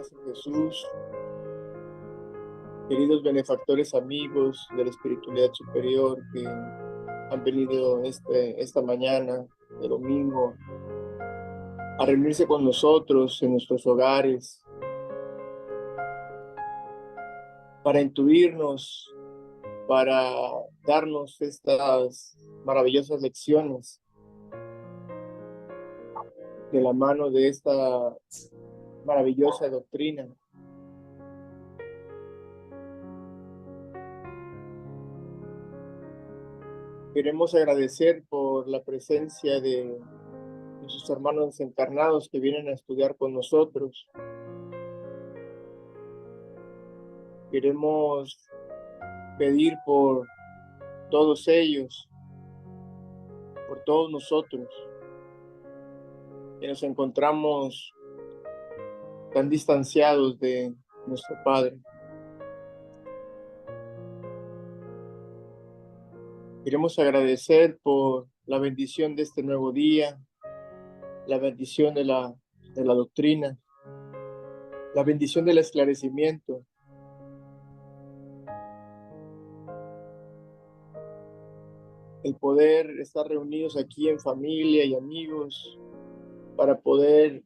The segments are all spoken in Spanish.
Maestro Jesús, queridos benefactores amigos de la espiritualidad superior que han venido esta mañana de domingo a reunirse con nosotros en nuestros hogares para intuirnos, para darnos estas maravillosas lecciones de la mano de esta maravillosa doctrina. Queremos agradecer por la presencia de nuestros hermanos encarnados que vienen a estudiar con nosotros. Queremos pedir por todos ellos, por todos nosotros, que nos encontramos tan distanciados de nuestro Padre. Queremos agradecer por la bendición de este nuevo día, la bendición de la doctrina, la bendición del esclarecimiento. El poder estar reunidos aquí en familia y amigos para poder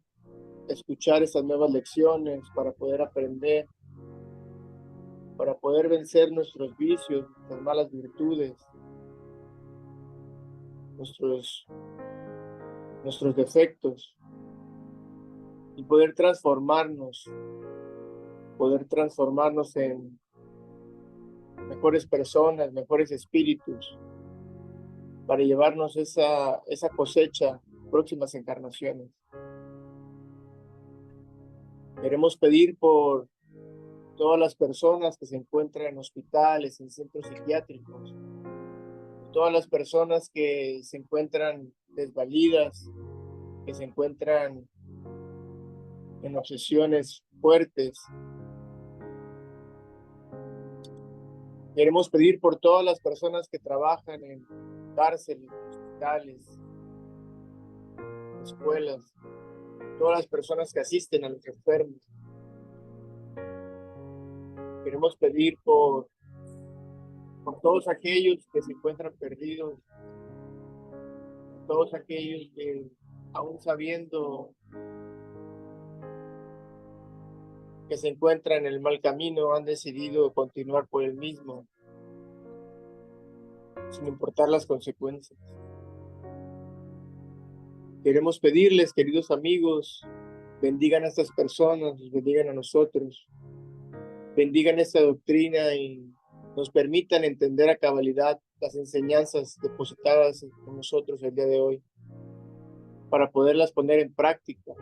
escuchar estas nuevas lecciones, para poder aprender, para poder vencer nuestros vicios, nuestras malas virtudes, nuestros defectos y poder transformarnos en mejores personas, mejores espíritus, para llevarnos esa cosecha en próximas encarnaciones. Queremos pedir por todas las personas que se encuentran en hospitales, en centros psiquiátricos, todas las personas que se encuentran desvalidas, que se encuentran en obsesiones fuertes. Queremos pedir por todas las personas que trabajan en cárceles, hospitales, escuelas, todas las personas que asisten a los enfermos. Queremos pedir por todos aquellos que se encuentran perdidos, por todos aquellos que, aún sabiendo que se encuentran en el mal camino, han decidido continuar por el mismo, sin importar las consecuencias. Queremos pedirles, queridos amigos, bendigan a estas personas, nos bendigan a nosotros, bendigan esta doctrina y nos permitan entender a cabalidad las enseñanzas depositadas en nosotros el día de hoy, para poderlas poner en práctica,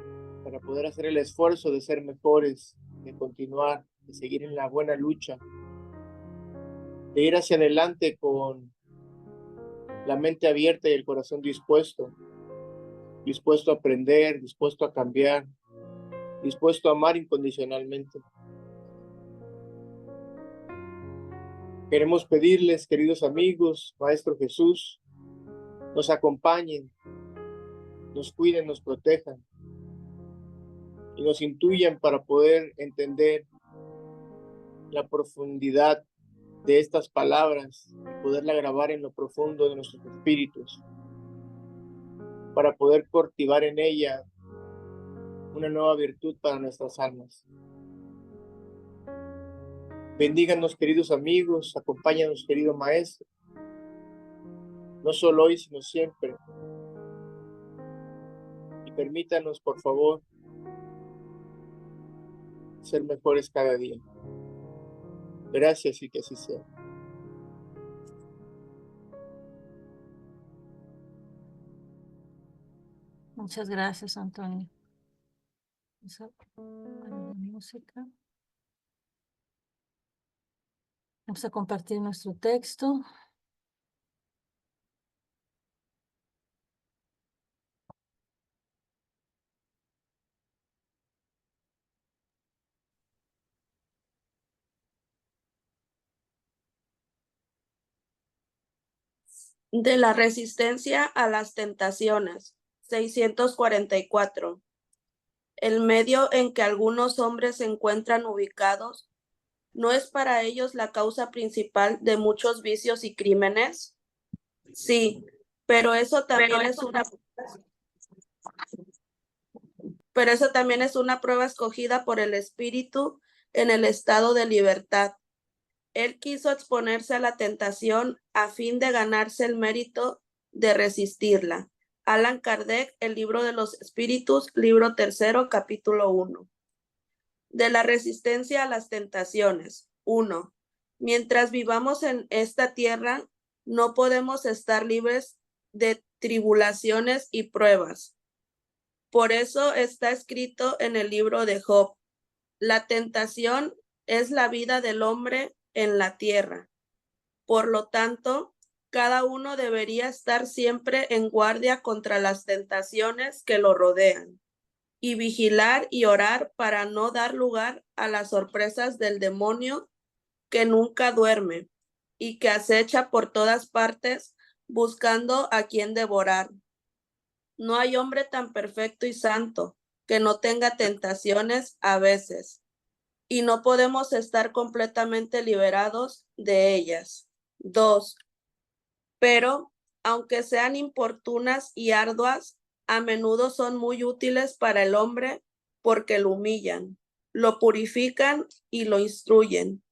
para poder hacer el esfuerzo de ser mejores, de continuar, de seguir en la buena lucha, de ir hacia adelante con la mente abierta y el corazón dispuesto a aprender, dispuesto a cambiar, dispuesto a amar incondicionalmente. Queremos pedirles, queridos amigos, Maestro Jesús, nos acompañen, nos cuiden, nos protejan y nos intuyan para poder entender la profundidad de estas palabras y poderla grabar en lo profundo de nuestros espíritus, para poder cultivar en ella una nueva virtud para nuestras almas. Bendíganos, queridos amigos, acompáñanos, querido Maestro, no solo hoy, sino siempre. Y permítanos, por favor, ser mejores cada día. Gracias y que así sea. Muchas gracias, Antonio. Vamos a poner la música. Vamos a compartir nuestro texto. De la resistencia a las tentaciones, 644. El medio en que algunos hombres se encuentran ubicados no es para ellos la causa principal de muchos vicios y crímenes. Sí, pero eso también es una prueba escogida por el Espíritu en el estado de libertad. Él quiso exponerse a la tentación a fin de ganarse el mérito de resistirla. Allan Kardec, El libro de los espíritus, libro 3, capítulo 1. De la resistencia a las tentaciones. 1. Mientras vivamos en esta tierra, no podemos estar libres de tribulaciones y pruebas. Por eso está escrito en el libro de Job: la tentación es la vida del hombre en la tierra. Por lo tanto, cada uno debería estar siempre en guardia contra las tentaciones que lo rodean y vigilar y orar para no dar lugar a las sorpresas del demonio, que nunca duerme y que acecha por todas partes buscando a quien devorar. No hay hombre tan perfecto y santo que no tenga tentaciones a veces, y no podemos estar completamente liberados de ellas. 2. Pero, aunque sean importunas y arduas, a menudo son muy útiles para el hombre porque lo humillan, lo purifican y lo instruyen.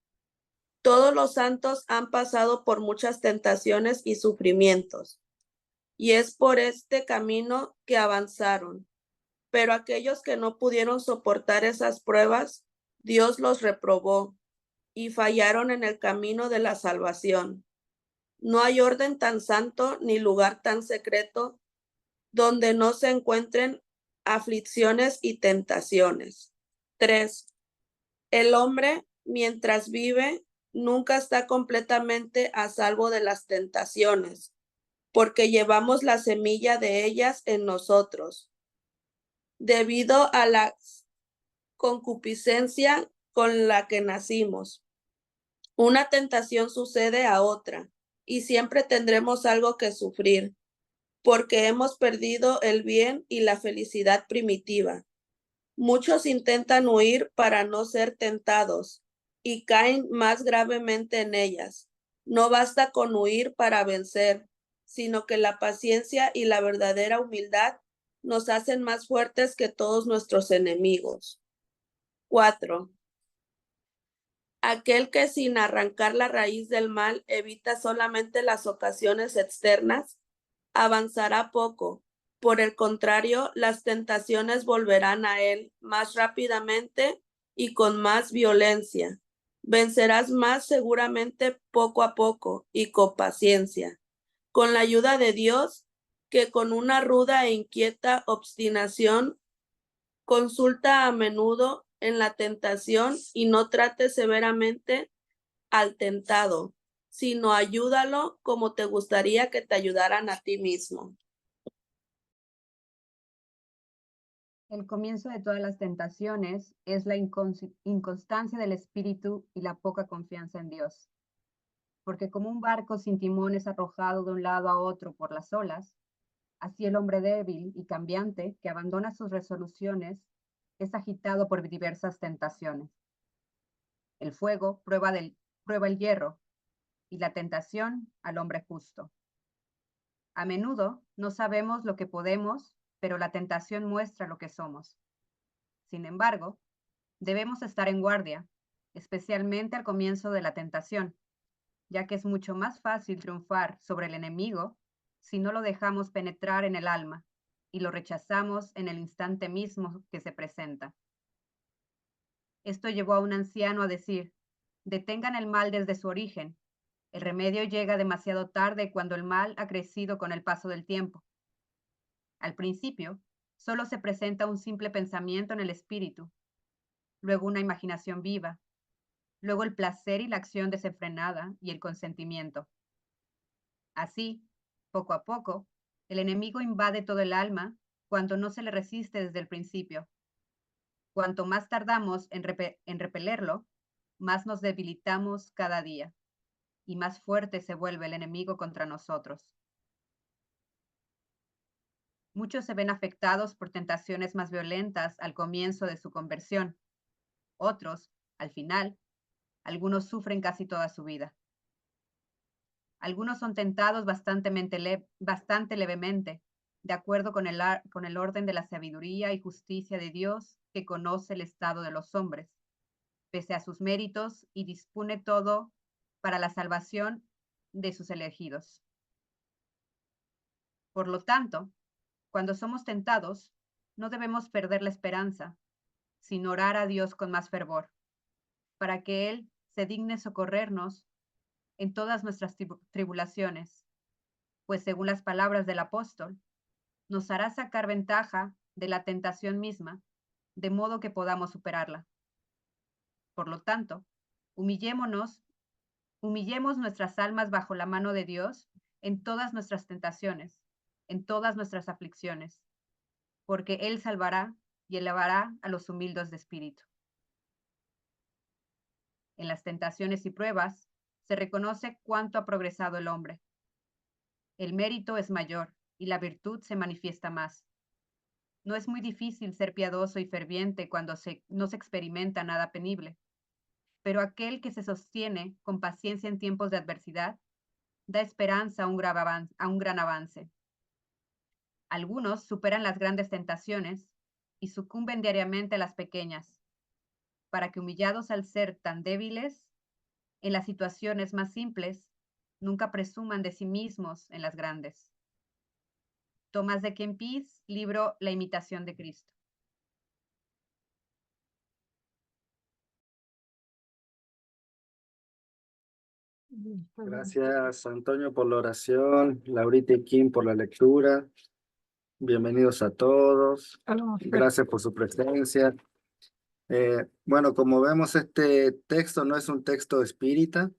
Todos los santos han pasado por muchas tentaciones y sufrimientos, y es por este camino que avanzaron. Pero aquellos que no pudieron soportar esas pruebas, Dios los reprobó y fallaron en el camino de la salvación. No hay orden tan santo ni lugar tan secreto donde no se encuentren aflicciones y tentaciones. 3. El hombre, mientras vive, nunca está completamente a salvo de las tentaciones, porque llevamos la semilla de ellas en nosotros, debido a la concupiscencia con la que nacimos. Una tentación sucede a otra, y siempre tendremos algo que sufrir, porque hemos perdido el bien y la felicidad primitiva. Muchos intentan huir para no ser tentados y caen más gravemente en ellas. No basta con huir para vencer, sino que la paciencia y la verdadera humildad nos hacen más fuertes que todos nuestros enemigos. 4. Aquel que sin arrancar la raíz del mal evita solamente las ocasiones externas, avanzará poco. Por el contrario, las tentaciones volverán a él más rápidamente y con más violencia. Vencerás más seguramente poco a poco y con paciencia, con la ayuda de Dios, que con una ruda e inquieta obstinación consulta a menudo en la tentación y no trate severamente al tentado, sino ayúdalo como te gustaría que te ayudaran a ti mismo. El comienzo de todas las tentaciones es la inconstancia del espíritu y la poca confianza en Dios. Porque como un barco sin timón es arrojado de un lado a otro por las olas, así el hombre débil y cambiante que abandona sus resoluciones es agitado por diversas tentaciones. El fuego prueba el hierro y la tentación al hombre justo. A menudo no sabemos lo que podemos, pero la tentación muestra lo que somos. Sin embargo, debemos estar en guardia, especialmente al comienzo de la tentación, ya que es mucho más fácil triunfar sobre el enemigo si no lo dejamos penetrar en el alma y lo rechazamos en el instante mismo que se presenta. Esto llevó a un anciano a decir: detengan el mal desde su origen. El remedio llega demasiado tarde cuando el mal ha crecido con el paso del tiempo. Al principio, solo se presenta un simple pensamiento en el espíritu, luego una imaginación viva, luego el placer y la acción desenfrenada y el consentimiento. Así, poco a poco, el enemigo invade todo el alma cuando no se le resiste desde el principio. Cuanto más tardamos en repelerlo, más nos debilitamos cada día y más fuerte se vuelve el enemigo contra nosotros. Muchos se ven afectados por tentaciones más violentas al comienzo de su conversión. Otros, al final, algunos sufren casi toda su vida. Algunos son tentados bastante levemente, de acuerdo con el orden de la sabiduría y justicia de Dios, que conoce el estado de los hombres, pese a sus méritos, y dispone todo para la salvación de sus elegidos. Por lo tanto, cuando somos tentados, no debemos perder la esperanza, sino orar a Dios con más fervor, para que Él se digne socorrernos en todas nuestras tribulaciones, pues según las palabras del apóstol, nos hará sacar ventaja de la tentación misma, de modo que podamos superarla. Por lo tanto, humillemos nuestras almas bajo la mano de Dios en todas nuestras tentaciones, en todas nuestras aflicciones, porque Él salvará y elevará a los humildes de espíritu. En las tentaciones y pruebas se reconoce cuánto ha progresado el hombre. El mérito es mayor y la virtud se manifiesta más. No es muy difícil ser piadoso y ferviente cuando no se experimenta nada penible, pero aquel que se sostiene con paciencia en tiempos de adversidad da esperanza a un gran avance. Algunos superan las grandes tentaciones y sucumben diariamente a las pequeñas, para que humillados al ser tan débiles, en las situaciones más simples, nunca presuman de sí mismos en las grandes. Tomás de Kempis, libro La imitación de Cristo. Gracias, Antonio, por la oración, Laurita y Kim por la lectura. Bienvenidos a todos. Gracias por su presencia. Bueno, como vemos, este texto no es un texto espírita.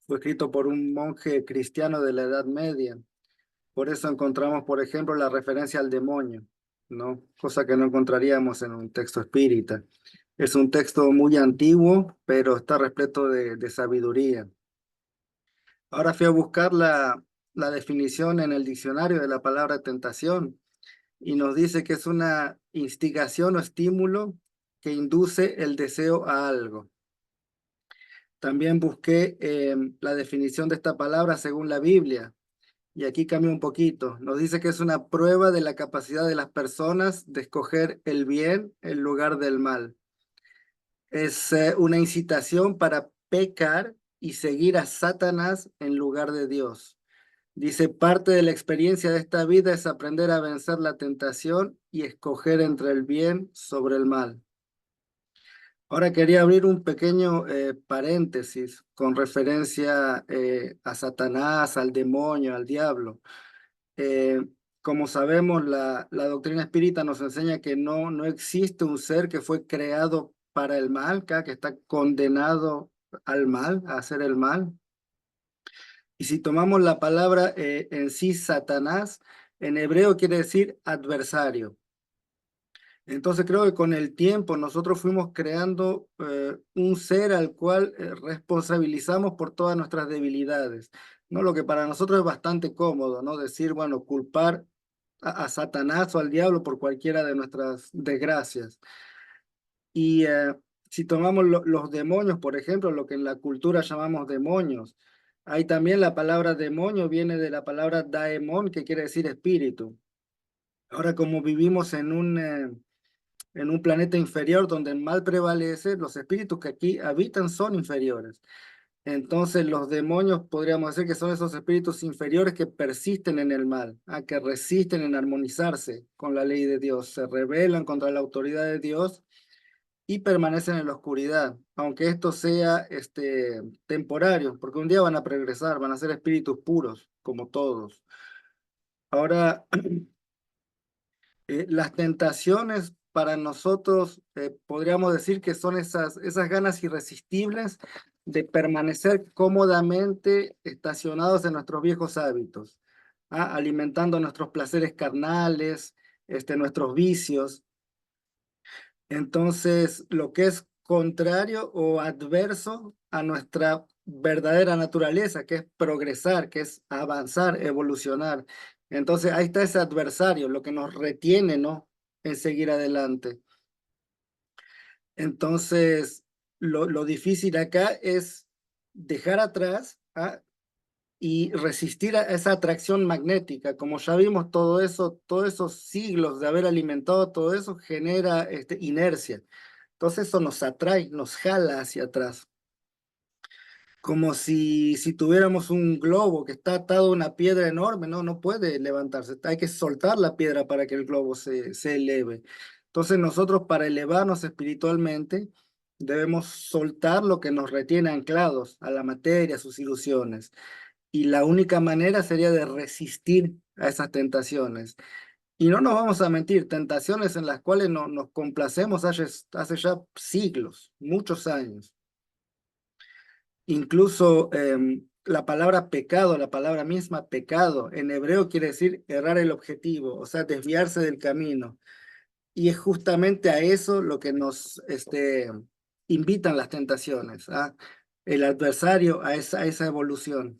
Fue escrito por un monje cristiano de la Edad Media. Por eso encontramos, por ejemplo, la referencia al demonio, ¿no? Cosa que no encontraríamos en un texto espírita. Es un texto muy antiguo, pero está repleto de sabiduría. Ahora fui a buscar la definición en el diccionario de la palabra tentación y nos dice que es una instigación o estímulo que induce el deseo a algo. También busqué la definición de esta palabra según la Biblia y aquí cambia un poquito. Nos dice que es una prueba de la capacidad de las personas de escoger el bien en lugar del mal. Es una incitación para pecar y seguir a Satanás en lugar de Dios. Dice, parte de la experiencia de esta vida es aprender a vencer la tentación y escoger entre el bien sobre el mal. Ahora quería abrir un pequeño paréntesis con referencia a Satanás, al demonio, al diablo. Como sabemos, la doctrina espírita nos enseña que no existe un ser que fue creado para el mal, que está condenado al mal, a hacer el mal. Y si tomamos la palabra en sí, Satanás, en hebreo quiere decir adversario. Entonces creo que con el tiempo nosotros fuimos creando un ser al cual responsabilizamos por todas nuestras debilidades, ¿no? Lo que para nosotros es bastante cómodo, ¿no? Decir, bueno, culpar a Satanás o al diablo por cualquiera de nuestras desgracias. Y si tomamos los demonios, por ejemplo, lo que en la cultura llamamos demonios, hay también la palabra demonio, viene de la palabra daemon, que quiere decir espíritu. Ahora, como vivimos en un planeta inferior donde el mal prevalece, los espíritus que aquí habitan son inferiores. Entonces los demonios podríamos decir que son esos espíritus inferiores que persisten en el mal, que resisten en armonizarse con la ley de Dios, se rebelan contra la autoridad de Dios y permanecen en la oscuridad, aunque esto sea temporario, porque un día van a progresar, van a ser espíritus puros, como todos. Ahora, las tentaciones para nosotros podríamos decir que son esas ganas irresistibles de permanecer cómodamente estacionados en nuestros viejos hábitos, alimentando nuestros placeres carnales, nuestros vicios. Entonces, lo que es contrario o adverso a nuestra verdadera naturaleza, que es progresar, que es avanzar, evolucionar. Entonces ahí está ese adversario, lo que nos retiene, ¿no?, en seguir adelante. Entonces, lo difícil acá es dejar atrás, ¿ah?, y resistir a esa atracción magnética. Como ya vimos, todo eso, todos esos siglos de haber alimentado todo eso genera inercia. Entonces eso nos atrae, nos jala hacia atrás. Como si tuviéramos un globo que está atado a una piedra enorme, no puede levantarse. Hay que soltar la piedra para que el globo se eleve. Entonces nosotros, para elevarnos espiritualmente, debemos soltar lo que nos retiene anclados a la materia, a sus ilusiones. Y la única manera sería de resistir a esas tentaciones. Y no nos vamos a mentir, tentaciones en las cuales nos complacemos hace ya siglos, muchos años. Incluso la palabra pecado, la palabra misma pecado, en hebreo quiere decir errar el objetivo, o sea, desviarse del camino. Y es justamente a eso lo que nos invitan las tentaciones, ¿ah? El adversario a esa evolución.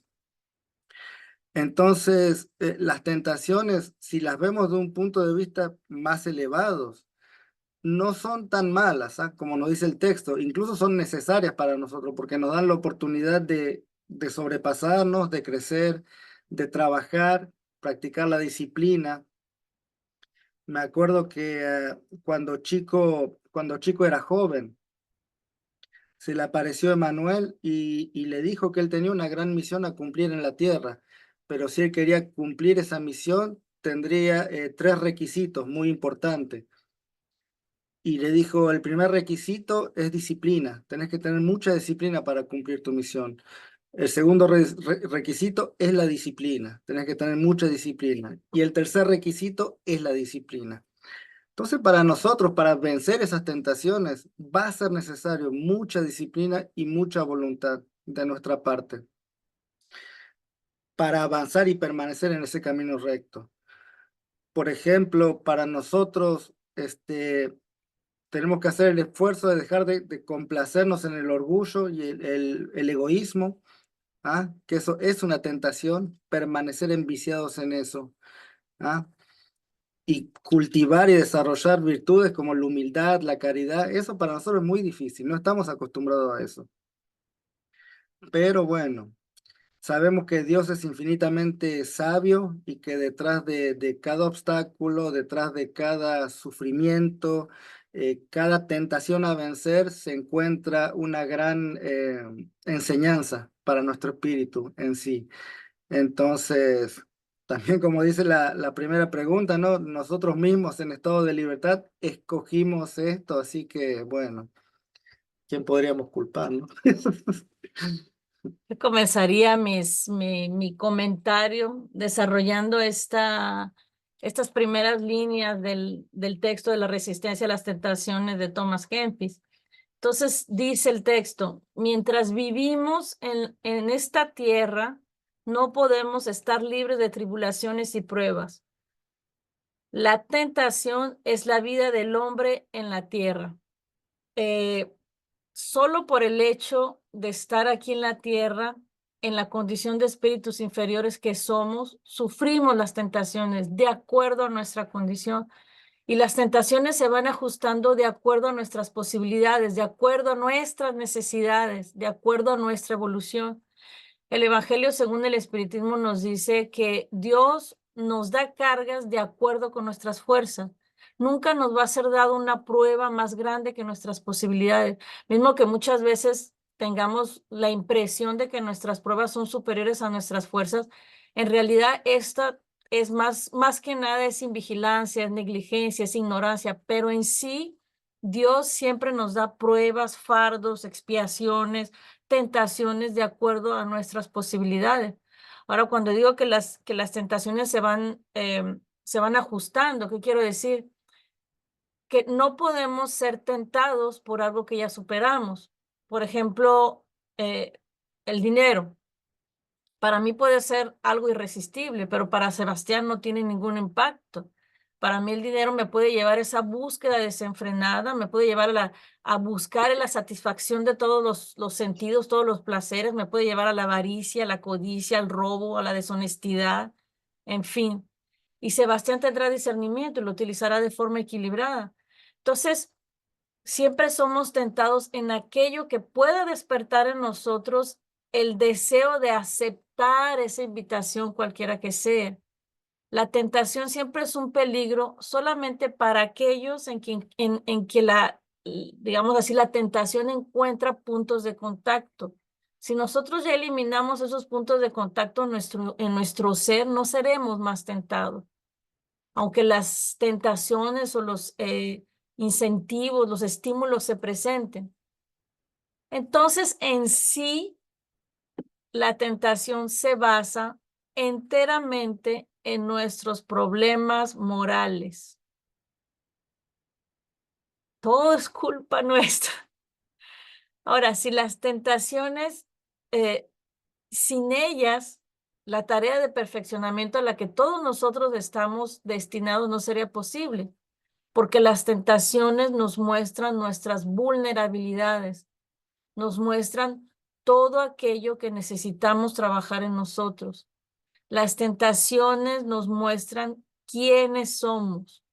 Entonces, las tentaciones, si las vemos de un punto de vista más elevado, no son tan malas, ¿ah?, como nos dice el texto. Incluso son necesarias para nosotros porque nos dan la oportunidad de sobrepasarnos, de crecer, de trabajar, practicar la disciplina. Me acuerdo que cuando chico era joven, se le apareció Emanuel y le dijo que él tenía una gran misión a cumplir en la tierra, pero si él quería cumplir esa misión, tendría 3 requisitos muy importantes. Y le dijo, el primer requisito es disciplina, tenés que tener mucha disciplina para cumplir tu misión. El segundo requisito es la disciplina, tenés que tener mucha disciplina. Y el tercer requisito es la disciplina. Entonces, para nosotros, para vencer esas tentaciones, va a ser necesario mucha disciplina y mucha voluntad de nuestra parte para avanzar y permanecer en ese camino recto. Por ejemplo, para nosotros, tenemos que hacer el esfuerzo de dejar de complacernos en el orgullo y el egoísmo, ¿ah?, que eso es una tentación, permanecer enviciados en eso, ¿ah?, y cultivar y desarrollar virtudes como la humildad, la caridad. Eso para nosotros es muy difícil, no estamos acostumbrados a eso. Pero bueno, sabemos que Dios es infinitamente sabio y que detrás de cada obstáculo, detrás de cada sufrimiento, cada tentación a vencer, se encuentra una gran enseñanza para nuestro espíritu en sí. Entonces, también como dice la primera pregunta, ¿no?, nosotros mismos en estado de libertad escogimos esto, así que bueno, ¿quién podríamos culpar, no? Yo comenzaría mi comentario desarrollando estas primeras líneas del texto de la resistencia a las tentaciones de Thomas Kempis. Entonces dice el texto, mientras vivimos en esta tierra, no podemos estar libres de tribulaciones y pruebas. La tentación es la vida del hombre en la tierra. Solo por el hecho de estar aquí en la tierra, en la condición de espíritus inferiores que somos, sufrimos las tentaciones de acuerdo a nuestra condición. Y las tentaciones se van ajustando de acuerdo a nuestras posibilidades, de acuerdo a nuestras necesidades, de acuerdo a nuestra evolución. El Evangelio según el Espiritismo nos dice que Dios nos da cargas de acuerdo con nuestras fuerzas. Nunca nos va a ser dado una prueba más grande que nuestras posibilidades. Mismo que muchas veces tengamos la impresión de que nuestras pruebas son superiores a nuestras fuerzas, en realidad esta es más que nada es invigilancia, es negligencia, es ignorancia, pero en sí Dios siempre nos da pruebas, fardos, expiaciones, tentaciones de acuerdo a nuestras posibilidades. Ahora, cuando digo que las tentaciones se van ajustando, ¿qué quiero decir? Que no podemos ser tentados por algo que ya superamos. Por ejemplo, el dinero. Para mí puede ser algo irresistible, pero para Sebastián no tiene ningún impacto. Para mí el dinero me puede llevar a esa búsqueda desenfrenada, me puede llevar a buscar la satisfacción de todos los sentidos, todos los placeres, me puede llevar a la avaricia, a la codicia, al robo, a la deshonestidad, en fin. Y Sebastián tendrá discernimiento y lo utilizará de forma equilibrada. Entonces, siempre somos tentados en aquello que pueda despertar en nosotros el deseo de aceptar esa invitación cualquiera que sea. La tentación siempre es un peligro solamente para aquellos en que digamos así, la tentación encuentra puntos de contacto. Si nosotros ya eliminamos esos puntos de contacto en nuestro ser, no seremos más tentados. Aunque las tentaciones o los incentivos, los estímulos se presenten. Entonces, en sí, la tentación se basa enteramente en nuestros problemas morales. Todo es culpa nuestra. Ahora, si las tentaciones, sin ellas, la tarea de perfeccionamiento a la que todos nosotros estamos destinados no sería posible, porque las tentaciones nos muestran nuestras vulnerabilidades, nos muestran todo aquello que necesitamos trabajar en nosotros. Las tentaciones nos muestran quiénes somos.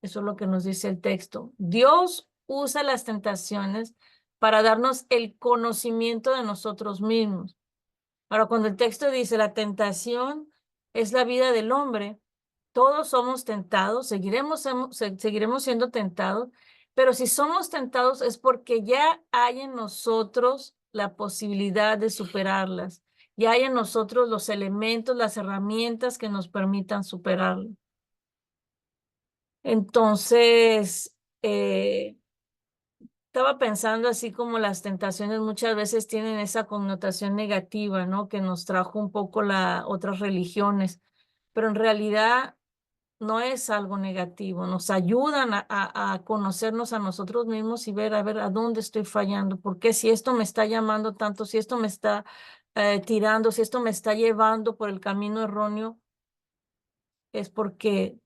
Eso es lo que nos dice el texto. Dios usa las tentaciones para darnos el conocimiento de nosotros mismos. Ahora, cuando el texto dice la tentación es la vida del hombre, todos somos tentados, seguiremos siendo tentados, pero si somos tentados es porque ya hay en nosotros la posibilidad de superarlas. Ya hay en nosotros los elementos, las herramientas que nos permitan superarlo. Entonces, estaba pensando así como las tentaciones muchas veces tienen esa connotación negativa, ¿no? Que nos trajo un poco otras religiones, pero en realidad no es algo negativo, nos ayudan a conocernos a nosotros mismos y ver, a ver, a dónde estoy fallando, porque si esto me está llamando tanto, si esto me está tirando, si esto me está llevando por el camino erróneo, es porque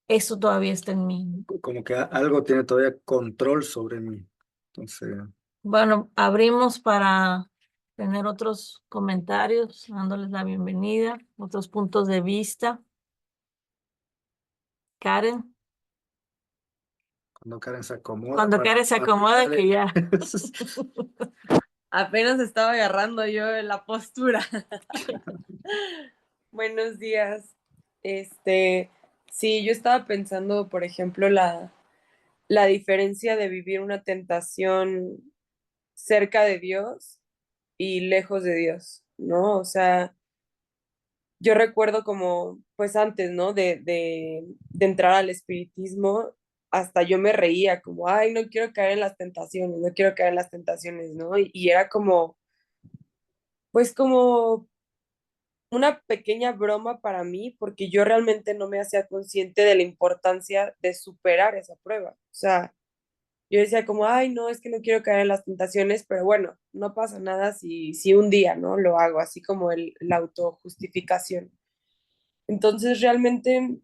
eso todavía está en mí. Como que algo tiene todavía control sobre mí. Entonces, Bueno, abrimos para tener otros comentarios, dándoles la bienvenida, otros puntos de vista. Karen. cuando Karen se acomoda. Cuando Karen se acomoda, que ya. Apenas estaba agarrando yo la postura. Buenos días. Sí, yo estaba pensando, por ejemplo, la diferencia de vivir una tentación cerca de Dios y lejos de Dios, ¿no? O sea, yo recuerdo como, pues antes, ¿no? De entrar al espiritismo, hasta yo me reía como, ay, no quiero caer en las tentaciones, no quiero caer en las tentaciones, ¿no? Y era como, pues como una pequeña broma para mí, porque yo realmente no me hacía consciente de la importancia de superar esa prueba. O sea, yo decía como, ay, no, es que no quiero caer en las tentaciones, pero bueno, no pasa nada si un día, ¿no? Lo hago, así como la autojustificación. Entonces, realmente,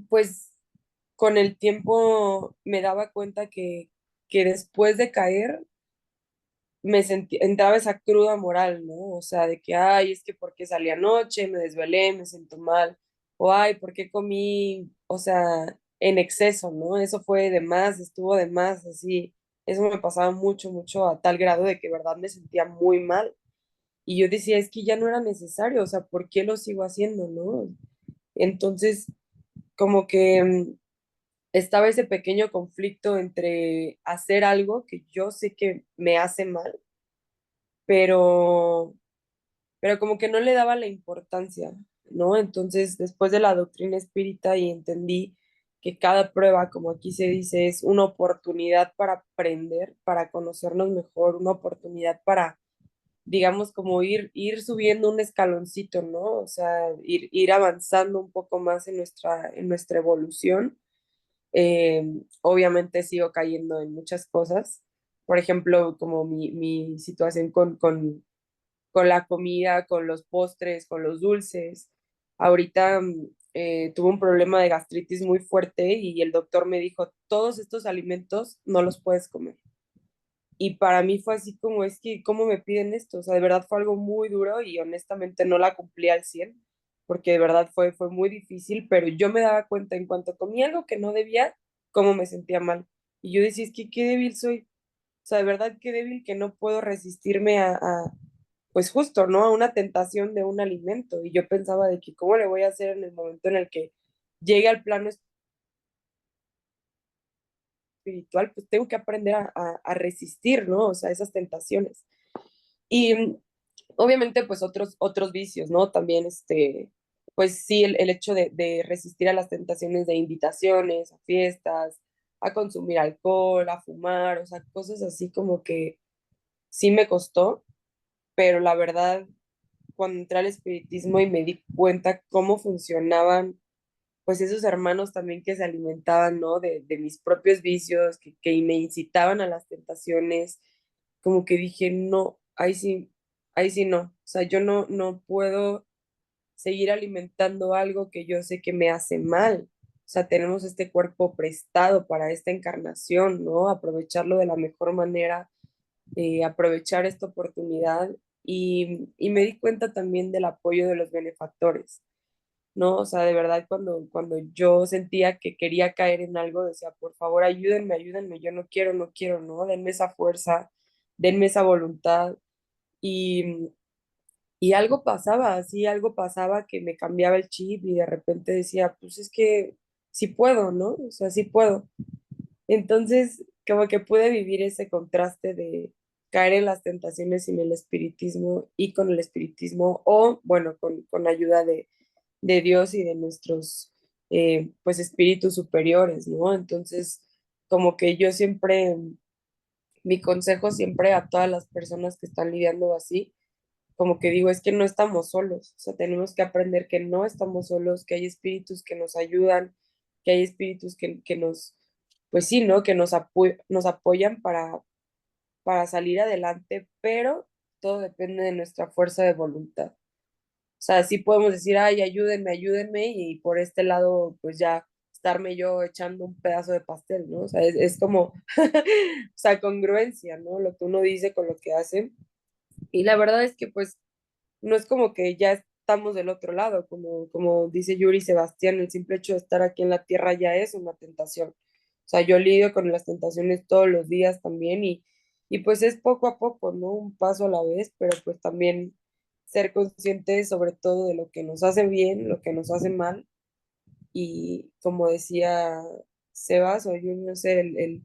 pues, con el tiempo me daba cuenta que después de caer, entraba esa cruda moral, ¿no? O sea, de que, ay, es que porque salí anoche, me desvelé, me siento mal, o ay, ¿por qué comí? O sea, en exceso, ¿no? Eso fue de más, estuvo de más, así. Eso me pasaba mucho, mucho a tal grado de que, verdad, me sentía muy mal. Y yo decía, es que ya no era necesario, o sea, ¿por qué lo sigo haciendo, no? Entonces, como que estaba ese pequeño conflicto entre hacer algo que yo sé que me hace mal, pero, pero como que no le daba la importancia, ¿no? Entonces, después de la doctrina espírita y entendí que cada prueba, como aquí se dice, es una oportunidad para aprender, para conocernos mejor, una oportunidad para, digamos, como ir subiendo un escaloncito, ¿no? O sea, ir avanzando un poco más en nuestra evolución. Obviamente sigo cayendo en muchas cosas. Por ejemplo, como mi situación con la comida, con los postres, con los dulces. Ahorita tuve un problema de gastritis muy fuerte y el doctor me dijo, todos estos alimentos no los puedes comer. Y para mí fue así como, es que, ¿cómo me piden esto? O sea, de verdad fue algo muy duro y honestamente no la cumplí al 100, porque de verdad fue muy difícil, pero yo me daba cuenta en cuanto comía algo que no debía, cómo me sentía mal. Y yo decía, es que qué débil soy. O sea, de verdad qué débil que no puedo resistirme pues justo, ¿no? A una tentación de un alimento. Y yo pensaba de que cómo le voy a hacer en el momento en el que llegue al plano espiritual, pues tengo que aprender a resistir, ¿no? O sea, esas tentaciones. Y obviamente, pues otros vicios, ¿no? También, pues sí, el hecho de resistir a las tentaciones de invitaciones, a fiestas, a consumir alcohol, a fumar, o sea, cosas así como que sí me costó, pero la verdad, cuando entré al espiritismo y me di cuenta cómo funcionaban, pues esos hermanos también que se alimentaban, ¿no? De mis propios vicios, que me incitaban a las tentaciones, como que dije, no, ahí sí no. O sea, yo no puedo seguir alimentando algo que yo sé que me hace mal. O sea, tenemos este cuerpo prestado para esta encarnación, ¿no? Aprovecharlo de la mejor manera, aprovechar esta oportunidad y me di cuenta también del apoyo de los benefactores, ¿no? O sea, de verdad, cuando yo sentía que quería caer en algo, decía, por favor, ayúdenme, ayúdenme, yo no quiero, ¿no? Denme esa fuerza, denme esa voluntad. Y, y algo pasaba, así algo pasaba que me cambiaba el chip y de repente decía, pues es que sí puedo, ¿no? O sea, sí puedo. Entonces, como que pude vivir ese contraste de caer en las tentaciones sin el espiritismo y con el espiritismo, o bueno, con ayuda de Dios y de nuestros, pues, espíritus superiores, ¿no? Entonces, como que yo siempre, mi consejo siempre a todas las personas que están lidiando así, como que digo, es que no estamos solos, o sea, tenemos que aprender que no estamos solos, que hay espíritus que nos ayudan, que hay espíritus que nos, pues sí, ¿no? Que nos apoyan para salir adelante, pero todo depende de nuestra fuerza de voluntad. O sea, sí podemos decir, ay, ayúdenme, ayúdenme, y por este lado, pues ya estarme yo echando un pedazo de pastel, ¿no? O sea, es como, o sea, congruencia, ¿no? Lo que uno dice con lo que hace. Y la verdad es que, pues, no es como que ya estamos del otro lado, como dice Yuri Sebastián, el simple hecho de estar aquí en la tierra ya es una tentación. O sea, yo lidio con las tentaciones todos los días también y pues es poco a poco, ¿no? Un paso a la vez, pero pues también ser conscientes sobre todo de lo que nos hace bien, lo que nos hace mal y como decía Sebas o Yuri, no sé, el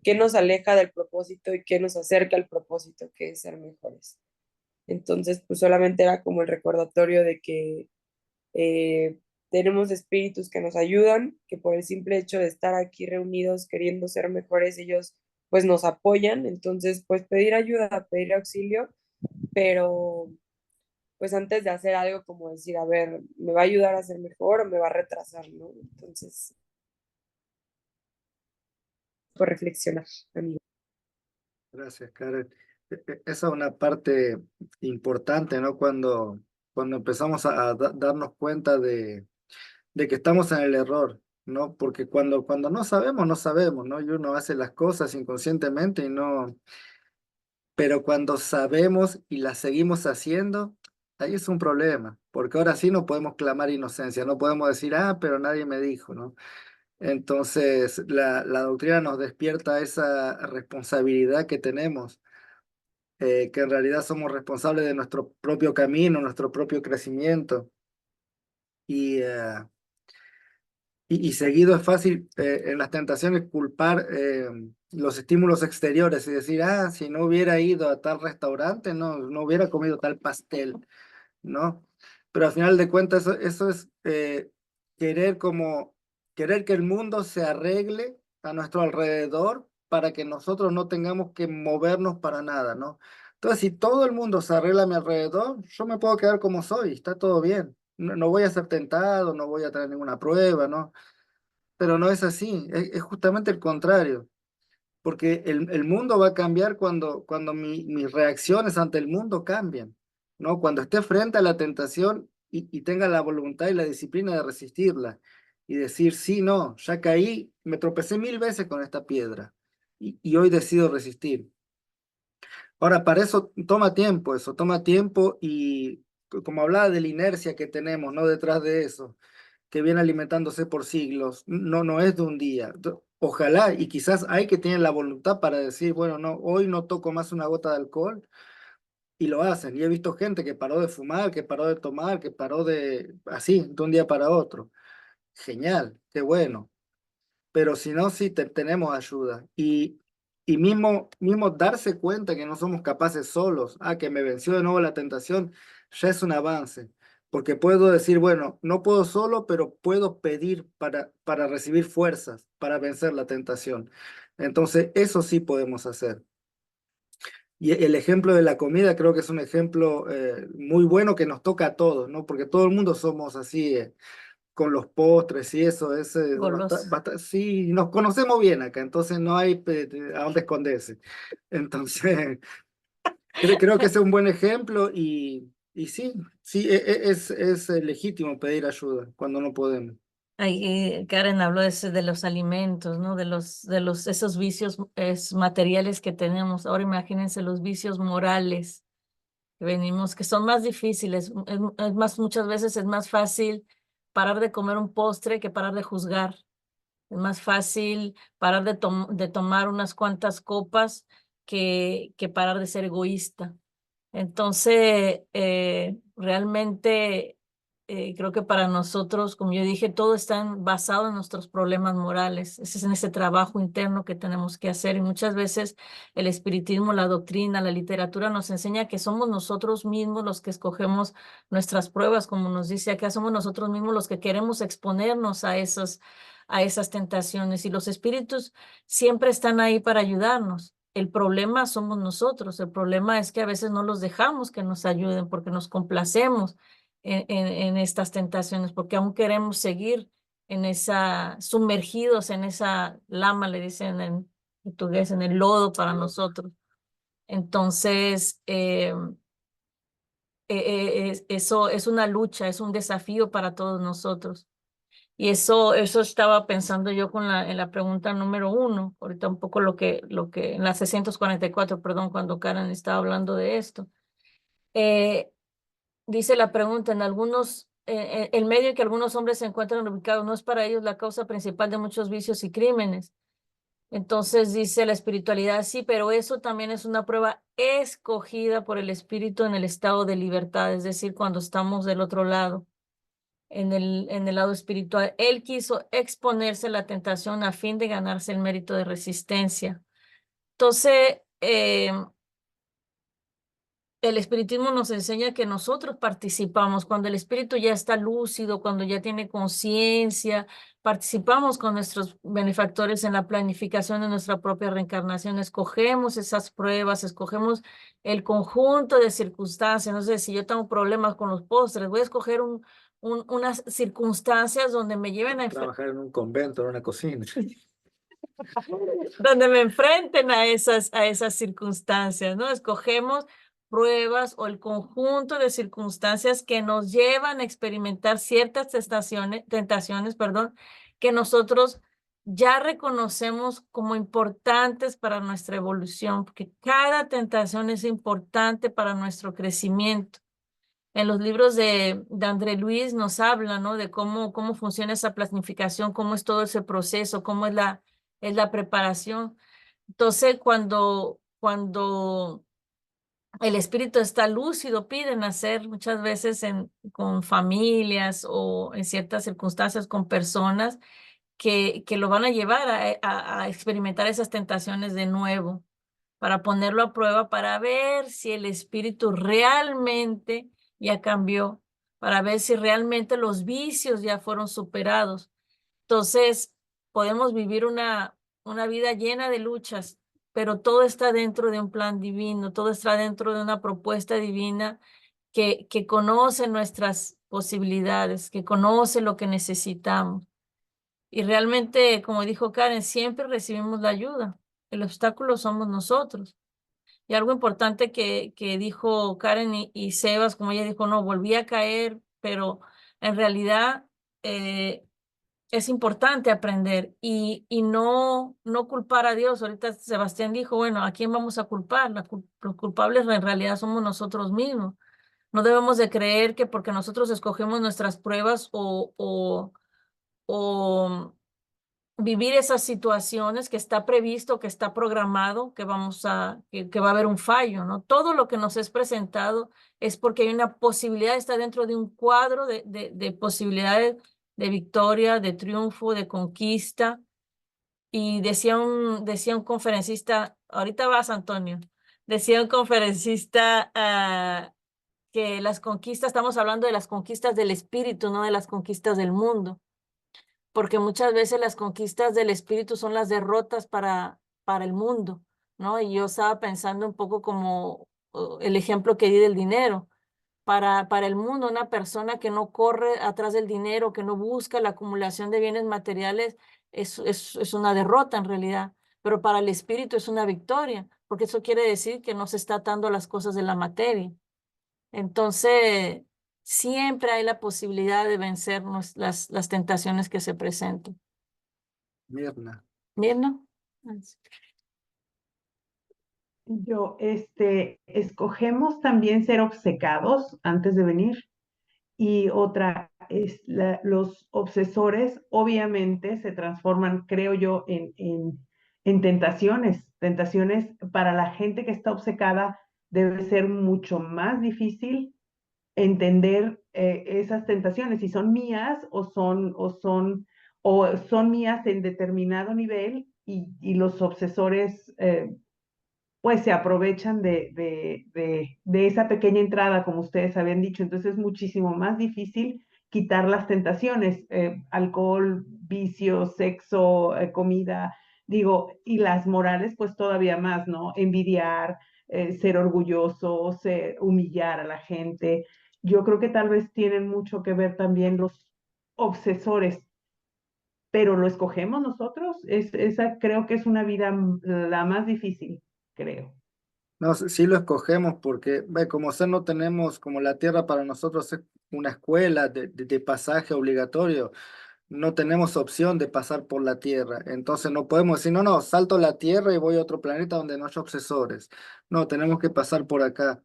qué nos aleja del propósito y qué nos acerca al propósito, que es ser mejores. Entonces, pues solamente era como el recordatorio de que tenemos espíritus que nos ayudan, que por el simple hecho de estar aquí reunidos queriendo ser mejores, ellos pues nos apoyan. Entonces, pues pedir ayuda, pedir auxilio, pero pues antes de hacer algo como decir, a ver, ¿me va a ayudar a ser mejor o me va a retrasar, ¿no? Entonces, por reflexionar, amigo. Gracias, Karen. Esa es una parte importante, ¿no? Cuando empezamos a darnos cuenta de que estamos en el error, ¿no? Porque cuando no sabemos, no sabemos, ¿no? Y uno hace las cosas inconscientemente y no, pero cuando sabemos y las seguimos haciendo, ahí es un problema, porque ahora sí no podemos clamar inocencia, no podemos decir, ah, pero nadie me dijo, ¿no? Entonces, la doctrina nos despierta esa responsabilidad que tenemos, que en realidad somos responsables de nuestro propio camino, nuestro propio crecimiento. Y, y seguido es fácil en las tentaciones culpar los estímulos exteriores y decir, ah, si no hubiera ido a tal restaurante, no hubiera comido tal pastel, ¿no? Pero al final de cuentas eso es querer querer que el mundo se arregle a nuestro alrededor para que nosotros no tengamos que movernos para nada, ¿no? Entonces, si todo el mundo se arregla a mi alrededor, yo me puedo quedar como soy, está todo bien. No voy a ser tentado, no voy a tener ninguna prueba, ¿no? Pero no es así, es justamente el contrario, porque el mundo va a cambiar cuando mis reacciones ante el mundo cambian, ¿no? Cuando esté frente a la tentación y tenga la voluntad y la disciplina de resistirla y decir, sí, no, ya caí, me tropecé 1000 veces con esta piedra y hoy decido resistir. Ahora, para eso toma tiempo como hablaba de la inercia que tenemos, ¿no? Detrás de eso, que viene alimentándose por siglos, no es de un día. Ojalá, y quizás hay que tener la voluntad para decir, bueno, no, hoy no toco más una gota de alcohol, y lo hacen. Y he visto gente que paró de fumar, que paró de tomar, que paró así, de un día para otro. Genial, qué bueno. Pero si no, sí tenemos ayuda. Y mismo darse cuenta que no somos capaces solos, que me venció de nuevo la tentación, ya es un avance. Porque puedo decir, bueno, no puedo solo, pero puedo pedir para recibir fuerzas, para vencer la tentación. Entonces, eso sí podemos hacer. Y el ejemplo de la comida creo que es un ejemplo muy bueno que nos toca a todos, ¿no? Porque todo el mundo somos así, con los postres y eso, Goloso. sí, nos conocemos bien acá, entonces no hay a dónde esconderse. Entonces, creo que ese es un buen ejemplo y sí, sí, es legítimo pedir ayuda cuando no podemos. Ahí Karen habló de los alimentos, ¿no? Esos vicios materiales que tenemos. Ahora imagínense los vicios morales que venimos, que son más difíciles. Es más, muchas veces es más fácil parar de comer un postre que parar de juzgar. Es más fácil parar de tomar unas cuantas copas que parar de ser egoísta. Entonces, realmente creo que para nosotros, como yo dije, todo está basado en nuestros problemas morales. Ese es en ese trabajo interno que tenemos que hacer. Y muchas veces el espiritismo, la doctrina, la literatura nos enseña que somos nosotros mismos los que escogemos nuestras pruebas, como nos dice acá, somos nosotros mismos los que queremos exponernos a esas tentaciones. Y los espíritus siempre están ahí para ayudarnos. El problema somos nosotros. El problema es que a veces no los dejamos que nos ayuden porque nos complacemos en estas tentaciones, porque aún queremos seguir sumergidos en esa lama, le dicen en portugués, en el lodo para nosotros. Entonces, eso es una lucha, es un desafío para todos nosotros. Y eso estaba pensando yo en la pregunta número 1, ahorita un poco en la 644, perdón, cuando Karen estaba hablando de esto. Dice la pregunta, el medio en que algunos hombres se encuentran ubicados no es para ellos la causa principal de muchos vicios y crímenes. Entonces dice la espiritualidad, sí, pero eso también es una prueba escogida por el espíritu en el estado de libertad, es decir, cuando estamos del otro lado en el lado espiritual. Él quiso exponerse a la tentación a fin de ganarse el mérito de resistencia. Entonces, el espiritismo nos enseña que nosotros participamos cuando el espíritu ya está lúcido, cuando ya tiene conciencia, participamos con nuestros benefactores en la planificación de nuestra propia reencarnación, escogemos esas pruebas, escogemos el conjunto de circunstancias. No sé, si yo tengo problemas con los postres, voy a escoger unas circunstancias donde me lleven a Trabajar en un convento, en una cocina. donde me enfrenten a esas circunstancias, ¿no? Escogemos pruebas o el conjunto de circunstancias que nos llevan a experimentar ciertas tentaciones, perdón, que nosotros ya reconocemos como importantes para nuestra evolución, porque cada tentación es importante para nuestro crecimiento. En los libros de André Luis nos habla, ¿no? De cómo funciona esa planificación, cómo es todo ese proceso, cómo es la preparación. Entonces, cuando el espíritu está lúcido, piden hacer muchas veces con familias o en ciertas circunstancias con personas que lo van a llevar a experimentar esas tentaciones de nuevo, para ponerlo a prueba, para ver si el espíritu realmente ya cambió, para ver si realmente los vicios ya fueron superados. Entonces, podemos vivir una vida llena de luchas, pero todo está dentro de un plan divino, todo está dentro de una propuesta divina que conoce nuestras posibilidades, que conoce lo que necesitamos. Y realmente, como dijo Karen, siempre recibimos la ayuda. El obstáculo somos nosotros. Y algo importante que dijo Karen y Sebas, como ella dijo, no, volví a caer, pero en realidad es importante aprender y no culpar a Dios. Ahorita Sebastián dijo, bueno, ¿a quién vamos a culpar? Los culpables en realidad somos nosotros mismos, No debemos de creer que porque nosotros escogemos nuestras pruebas o vivir esas situaciones que está previsto, que está programado, que que va a haber un fallo, ¿no? Todo lo que nos es presentado es porque hay una posibilidad, está dentro de un cuadro de posibilidades de victoria, de triunfo, de conquista. Y decía un conferencista, ahorita vas, Antonio, decía un conferencista que las conquistas, estamos hablando de las conquistas del espíritu, no de las conquistas del mundo, porque muchas veces las conquistas del espíritu son las derrotas para el mundo, ¿no? Y yo estaba pensando un poco como el ejemplo que di del dinero. Para el mundo, una persona que no corre atrás del dinero, que no busca la acumulación de bienes materiales, es una derrota en realidad, pero para el espíritu es una victoria, porque eso quiere decir que no se está atando a las cosas de la materia. Entonces, siempre hay la posibilidad de vencer las tentaciones que se presenten. Mirna. ¿Bien, no? Yo, escogemos también ser obcecados antes de venir. Y otra es los obsesores, obviamente, se transforman, creo yo, en tentaciones. Tentaciones para la gente que está obcecada debe ser mucho más difícil entender esas tentaciones, si son mías o son mías en determinado nivel y los obsesores pues se aprovechan de esa pequeña entrada, como ustedes habían dicho. Entonces es muchísimo más difícil quitar las tentaciones, alcohol, vicio, sexo, comida, digo, y las morales, pues todavía más, ¿no? Envidiar, ser orgulloso, humillar a la gente. Yo creo que tal vez tienen mucho que ver también los obsesores, pero lo escogemos nosotros. Esa creo que es una vida la más difícil, creo. No, sí lo escogemos porque, ve, como ser no tenemos, como la tierra para nosotros es una escuela de pasaje obligatorio, no tenemos opción de pasar por la tierra. Entonces no podemos decir, no, no, salto la tierra y voy a otro planeta donde no hay obsesores. No, tenemos que pasar por acá.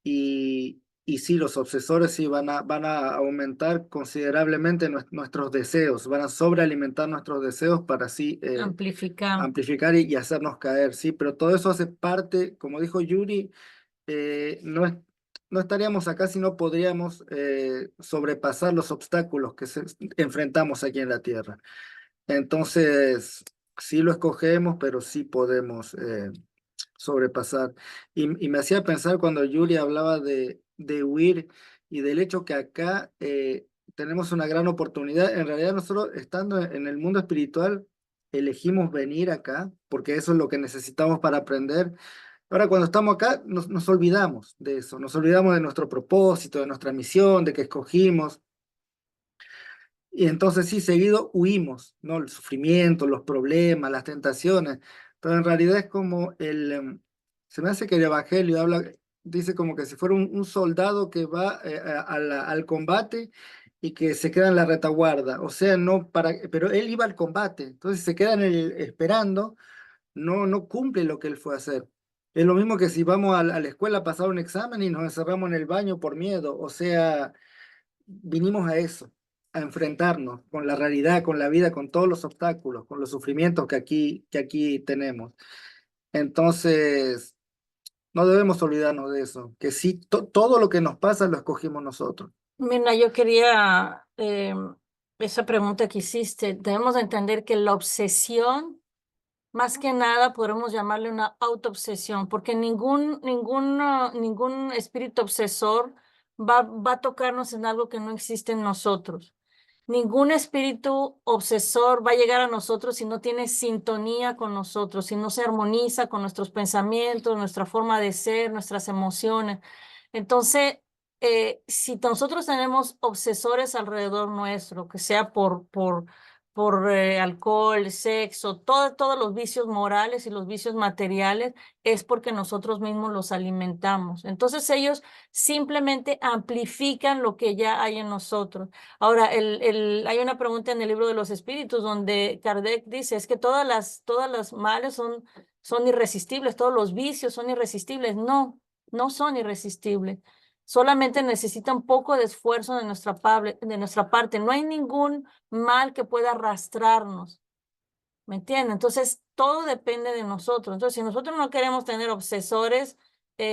Y sí, los obsesores sí van a aumentar considerablemente nuestros deseos, van a sobrealimentar nuestros deseos para así Amplificar. amplificar y hacernos caer, sí, pero todo eso hace parte, como dijo Yuri, no estaríamos acá si no podríamos sobrepasar los obstáculos que enfrentamos aquí en la Tierra. Entonces, sí lo escogemos, pero sí podemos sobrepasar. Y me hacía pensar cuando Yuri hablaba de huir y del hecho que acá tenemos una gran oportunidad. En realidad nosotros estando en el mundo espiritual elegimos venir acá porque eso es lo que necesitamos para aprender. Ahora cuando estamos acá nos olvidamos de eso, nos olvidamos de nuestro propósito, de nuestra misión, de que escogimos. Y entonces sí, seguido huimos, ¿no? El sufrimiento, los problemas, las tentaciones, pero en realidad es como se me hace que el Evangelio habla, dice como que si fuera un soldado que va al combate y que se queda en la retaguarda, o sea, no para, pero él iba al combate, entonces se queda esperando, no cumple lo que él fue a hacer. Es lo mismo que si vamos a la escuela a pasar un examen y nos encerramos en el baño por miedo, o sea vinimos a eso, a enfrentarnos con la realidad, con la vida, con todos los obstáculos, con los sufrimientos que aquí tenemos. Entonces, no debemos olvidarnos de eso, que sí, todo lo que nos pasa lo escogimos nosotros. Mira, yo quería, esa pregunta que hiciste, debemos de entender que la obsesión, más que nada, podemos llamarle una autoobsesión, porque ningún espíritu obsesor va a tocarnos en algo que no existe en nosotros. Ningún espíritu obsesor va a llegar a nosotros si no tiene sintonía con nosotros, si no se armoniza con nuestros pensamientos, nuestra forma de ser, nuestras emociones. Entonces, si nosotros tenemos obsesores alrededor nuestro, que sea por alcohol, sexo, todos los vicios morales y los vicios materiales, es porque nosotros mismos los alimentamos. Entonces ellos simplemente amplifican lo que ya hay en nosotros. Ahora, hay una pregunta en el libro de los espíritus donde Kardec dice, es que todas las males son irresistibles, todos los vicios son irresistibles. No, no son irresistibles. Solamente necesita un poco de esfuerzo de nuestra parte. No hay ningún mal que pueda arrastrarnos. ¿Me entienden? Entonces, todo depende de nosotros. Entonces, si nosotros no queremos tener obsesores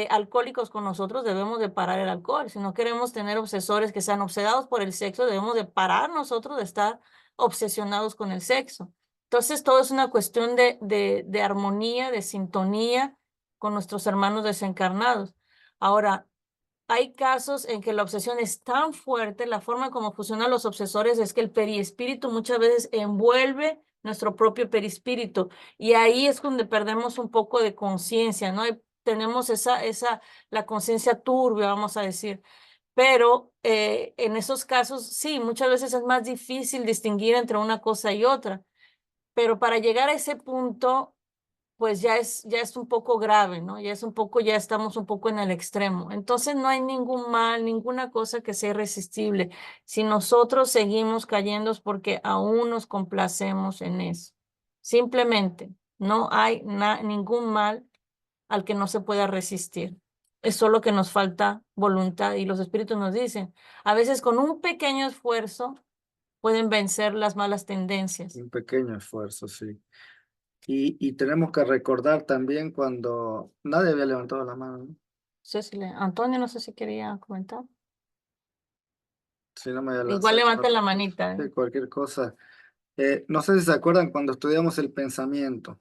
alcohólicos con nosotros, debemos de parar el alcohol. Si no queremos tener obsesores que sean obsedados por el sexo, debemos de parar nosotros de estar obsesionados con el sexo. Entonces, todo es una cuestión de armonía, de sintonía con nuestros hermanos desencarnados. Ahora, hay casos en que la obsesión es tan fuerte, la forma como funcionan los obsesores es que el perispíritu muchas veces envuelve nuestro propio perispíritu y ahí es donde perdemos un poco de conciencia, ¿no? Tenemos la conciencia turbia, vamos a decir. Pero en esos casos, sí, muchas veces es más difícil distinguir entre una cosa y otra. Pero para llegar a ese punto, pues ya es un poco grave, ¿no? Ya estamos un poco en el extremo. Entonces no hay ningún mal, ninguna cosa que sea irresistible. Si nosotros seguimos cayendo es porque aún nos complacemos en eso. Simplemente no hay ningún mal al que no se pueda resistir. Es solo que nos falta voluntad y los espíritus nos dicen, a veces con un pequeño esfuerzo pueden vencer las malas tendencias. Un pequeño esfuerzo, sí. Y tenemos que recordar también cuando nadie había levantado la mano, ¿no? Antonio, no sé si quería comentar. Si no me había Igual lanzado, levanten la manita. sí, cualquier cosa. No sé si se acuerdan cuando estudiamos el pensamiento,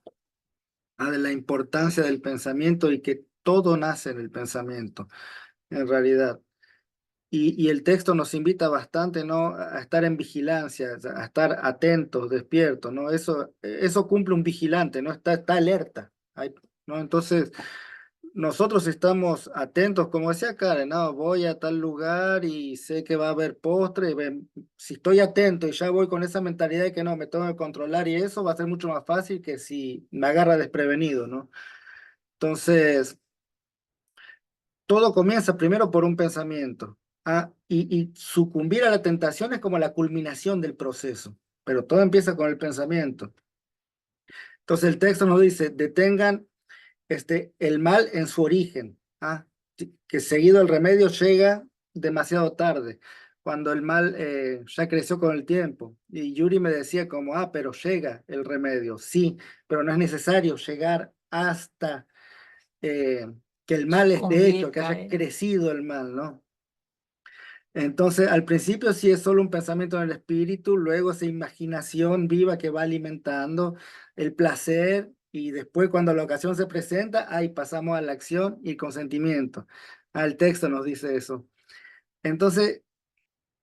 de la importancia del pensamiento y que todo nace en el pensamiento, en realidad. Y el texto nos invita bastante, ¿no? A estar en vigilancia, a estar atentos, despiertos, ¿no? Eso cumple un vigilante, ¿no? Está alerta, ¿no? Entonces, nosotros estamos atentos, como decía Karen, ¿no? Voy a tal lugar y sé que va a haber postre, si estoy atento y ya voy con esa mentalidad de que no, me tengo que controlar y eso va a ser mucho más fácil que si me agarra desprevenido, ¿no? Entonces, todo comienza primero por un pensamiento. Y sucumbir a la tentación es como la culminación del proceso, pero todo empieza con el pensamiento. Entonces el texto nos dice, detengan el mal en su origen, que seguido el remedio llega demasiado tarde, cuando el mal ya creció con el tiempo. Y Yuri me decía como, pero llega el remedio, sí, pero no es necesario llegar hasta que el mal esté hecho, que haya crecido el mal, ¿no? Entonces, al principio sí es solo un pensamiento en el espíritu, luego esa imaginación viva que va alimentando el placer y después cuando la ocasión se presenta, ahí pasamos a la acción y consentimiento. El texto nos dice eso. Entonces,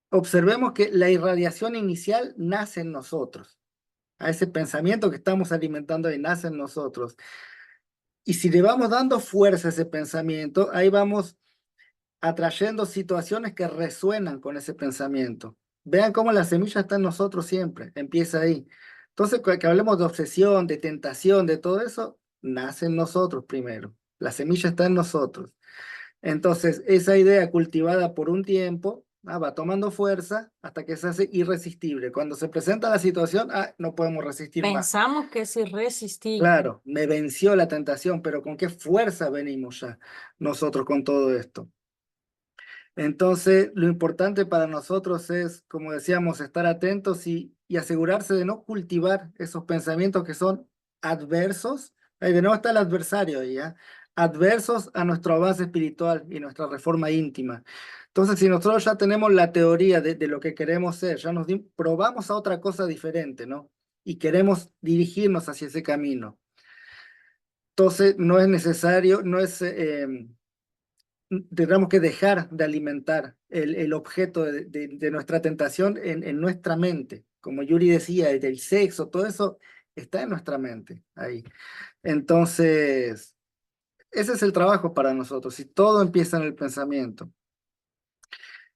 observemos que la irradiación inicial nace en nosotros. A ese pensamiento que estamos alimentando ahí nace en nosotros. Y si le vamos dando fuerza a ese pensamiento, ahí vamos atrayendo situaciones que resuenan con ese pensamiento. Vean cómo la semilla está en nosotros siempre, empieza ahí. Entonces, que hablemos de obsesión, de tentación, de todo eso, nace en nosotros primero. La semilla está en nosotros. Entonces, esa idea cultivada por un tiempo, va tomando fuerza hasta que se hace irresistible. Cuando se presenta la situación, no podemos resistir más. Pensamos que es irresistible. Claro, me venció la tentación, pero ¿con qué fuerza venimos ya nosotros con todo esto? Entonces, lo importante para nosotros es, como decíamos, estar atentos y asegurarse de no cultivar esos pensamientos que son adversos. Ahí de nuevo está el adversario, ¿ya? Adversos a nuestro avance espiritual y nuestra reforma íntima. Entonces, si nosotros ya tenemos la teoría de lo que queremos ser, ya probamos a otra cosa diferente, ¿no? Y queremos dirigirnos hacia ese camino. Entonces, no es necesario, no es... tendremos que dejar de alimentar el objeto de nuestra tentación en nuestra mente. Como Yuri decía, el sexo, todo eso está en nuestra mente ahí. Entonces, ese es el trabajo para nosotros y todo empieza en el pensamiento.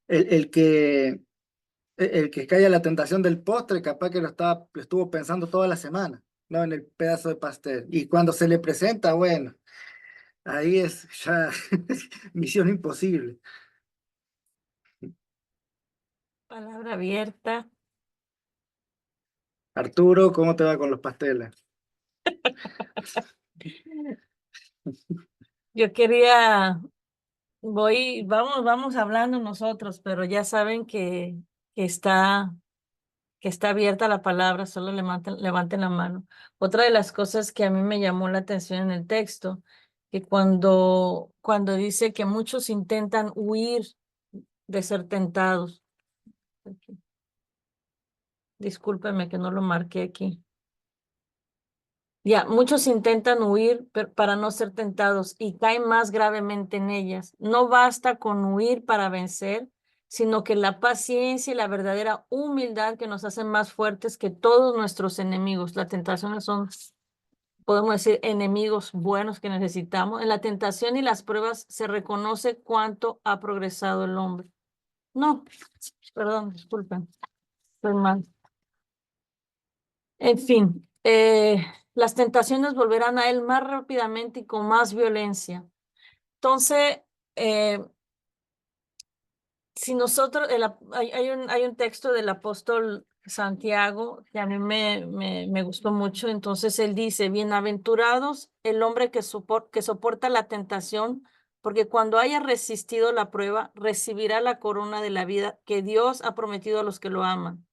El que cae a la tentación del postre, capaz que lo estuvo pensando toda la semana, ¿no? En el pedazo de pastel. Y cuando se le presenta, bueno, ahí es ya misión imposible. Palabra abierta. Arturo, ¿cómo te va con los pasteles? Yo quería vamos hablando nosotros, pero ya saben que está abierta la palabra, solo levanten la mano. Otra de las cosas que a mí me llamó la atención en el texto, que cuando dice que muchos intentan huir de ser tentados. Aquí. Discúlpeme que no lo marqué aquí. Ya, muchos intentan huir para no ser tentados y caen más gravemente en ellas. No basta con huir para vencer, sino que la paciencia y la verdadera humildad que nos hacen más fuertes que todos nuestros enemigos. Las tentaciones son, podemos decir, enemigos buenos que necesitamos. En la tentación y las pruebas se reconoce cuánto ha progresado el hombre. No, perdón, disculpen, estoy mal. En fin, las tentaciones volverán a él más rápidamente y con más violencia. Entonces, si nosotros, hay un texto del apóstol Santiago que a mí me gustó mucho. Entonces él dice, bienaventurados el hombre que soporta la tentación, porque cuando haya resistido la prueba, recibirá la corona de la vida que Dios ha prometido a los que lo aman.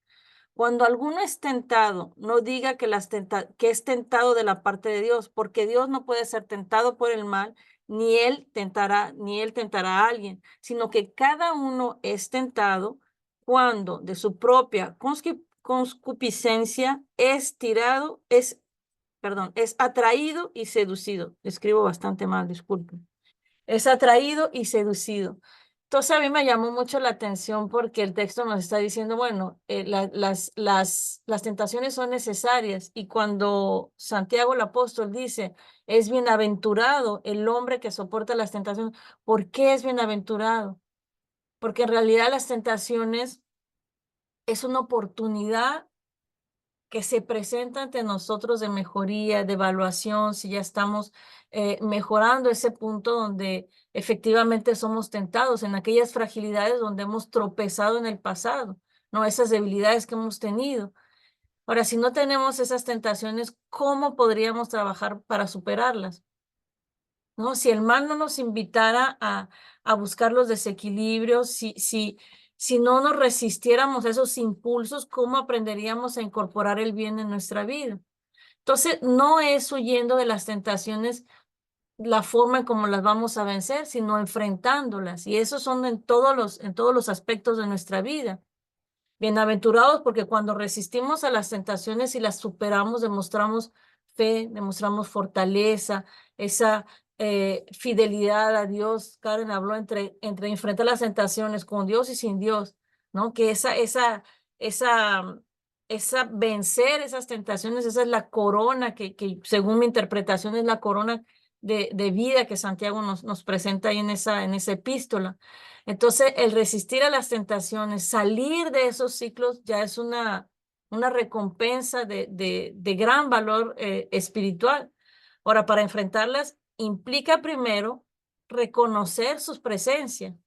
Cuando alguno es tentado, no diga que es tentado de la parte de Dios, porque Dios no puede ser tentado por el mal, ni él tentará a alguien, sino que cada uno es tentado cuando de su propia concupiscencia es atraído y seducido. Escribo bastante mal, disculpen. Es atraído y seducido. Entonces a mí me llamó mucho la atención porque el texto nos está diciendo, bueno, las tentaciones son necesarias, y cuando Santiago el apóstol dice, es bienaventurado el hombre que soporta las tentaciones. ¿Por qué es bienaventurado? Porque en realidad las tentaciones es una oportunidad que se presenta ante nosotros de mejoría, de evaluación, si ya estamos mejorando ese punto donde efectivamente somos tentados, en aquellas fragilidades donde hemos tropezado en el pasado, ¿no? Esas debilidades que hemos tenido. Ahora, si no tenemos esas tentaciones, ¿cómo podríamos trabajar para superarlas? ¿No? Si el mal no nos invitara a buscar los desequilibrios, si no nos resistiéramos a esos impulsos, ¿cómo aprenderíamos a incorporar el bien en nuestra vida? Entonces, no es huyendo de las tentaciones la forma en cómo las vamos a vencer, sino enfrentándolas. Y eso son en todos los aspectos de nuestra vida. Bienaventurados porque cuando resistimos a las tentaciones y las superamos, demostramos fe, demostramos fortaleza, esa fidelidad a Dios. Karen habló entre enfrentar las tentaciones con Dios y sin Dios, ¿no? Que esa vencer esas tentaciones, esa es la corona que según mi interpretación es la corona de vida que Santiago nos presenta ahí en esa epístola. Entonces, el resistir a las tentaciones, salir de esos ciclos, ya es una recompensa de gran valor espiritual. Ahora, para enfrentarlas, implica primero reconocer su presencia,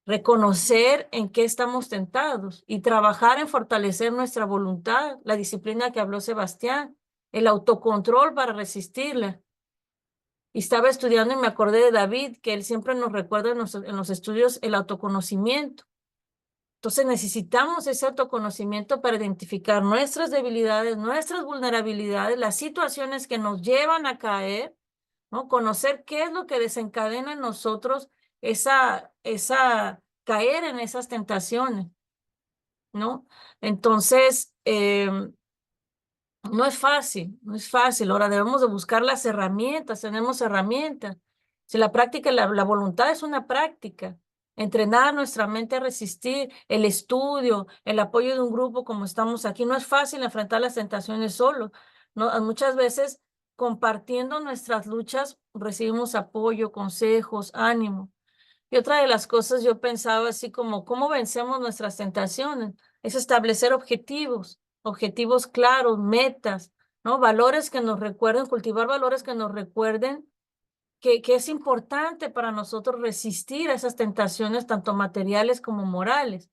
reconocer en qué estamos tentados y trabajar en fortalecer nuestra voluntad, la disciplina que habló Sebastián, el autocontrol para resistirla. Y estaba estudiando y me acordé de David, que él siempre nos recuerda en los estudios el autoconocimiento. Entonces necesitamos ese autoconocimiento para identificar nuestras debilidades, nuestras vulnerabilidades, las situaciones que nos llevan a caer, ¿no? Conocer qué es lo que desencadena en nosotros esa caer en esas tentaciones, ¿no? Entonces, no es fácil, no es fácil. Ahora debemos de buscar las herramientas, tenemos herramientas. Si la práctica, la voluntad es una práctica. Entrenar nuestra mente a resistir, el estudio, el apoyo de un grupo como estamos aquí. No es fácil enfrentar las tentaciones solo, ¿no? Muchas veces compartiendo nuestras luchas recibimos apoyo, consejos, ánimo. Y otra de las cosas yo pensaba así como, ¿cómo vencemos nuestras tentaciones? Es establecer objetivos claros, metas, ¿no? Valores que nos recuerden, cultivar valores que nos recuerden que es importante para nosotros resistir a esas tentaciones, tanto materiales como morales.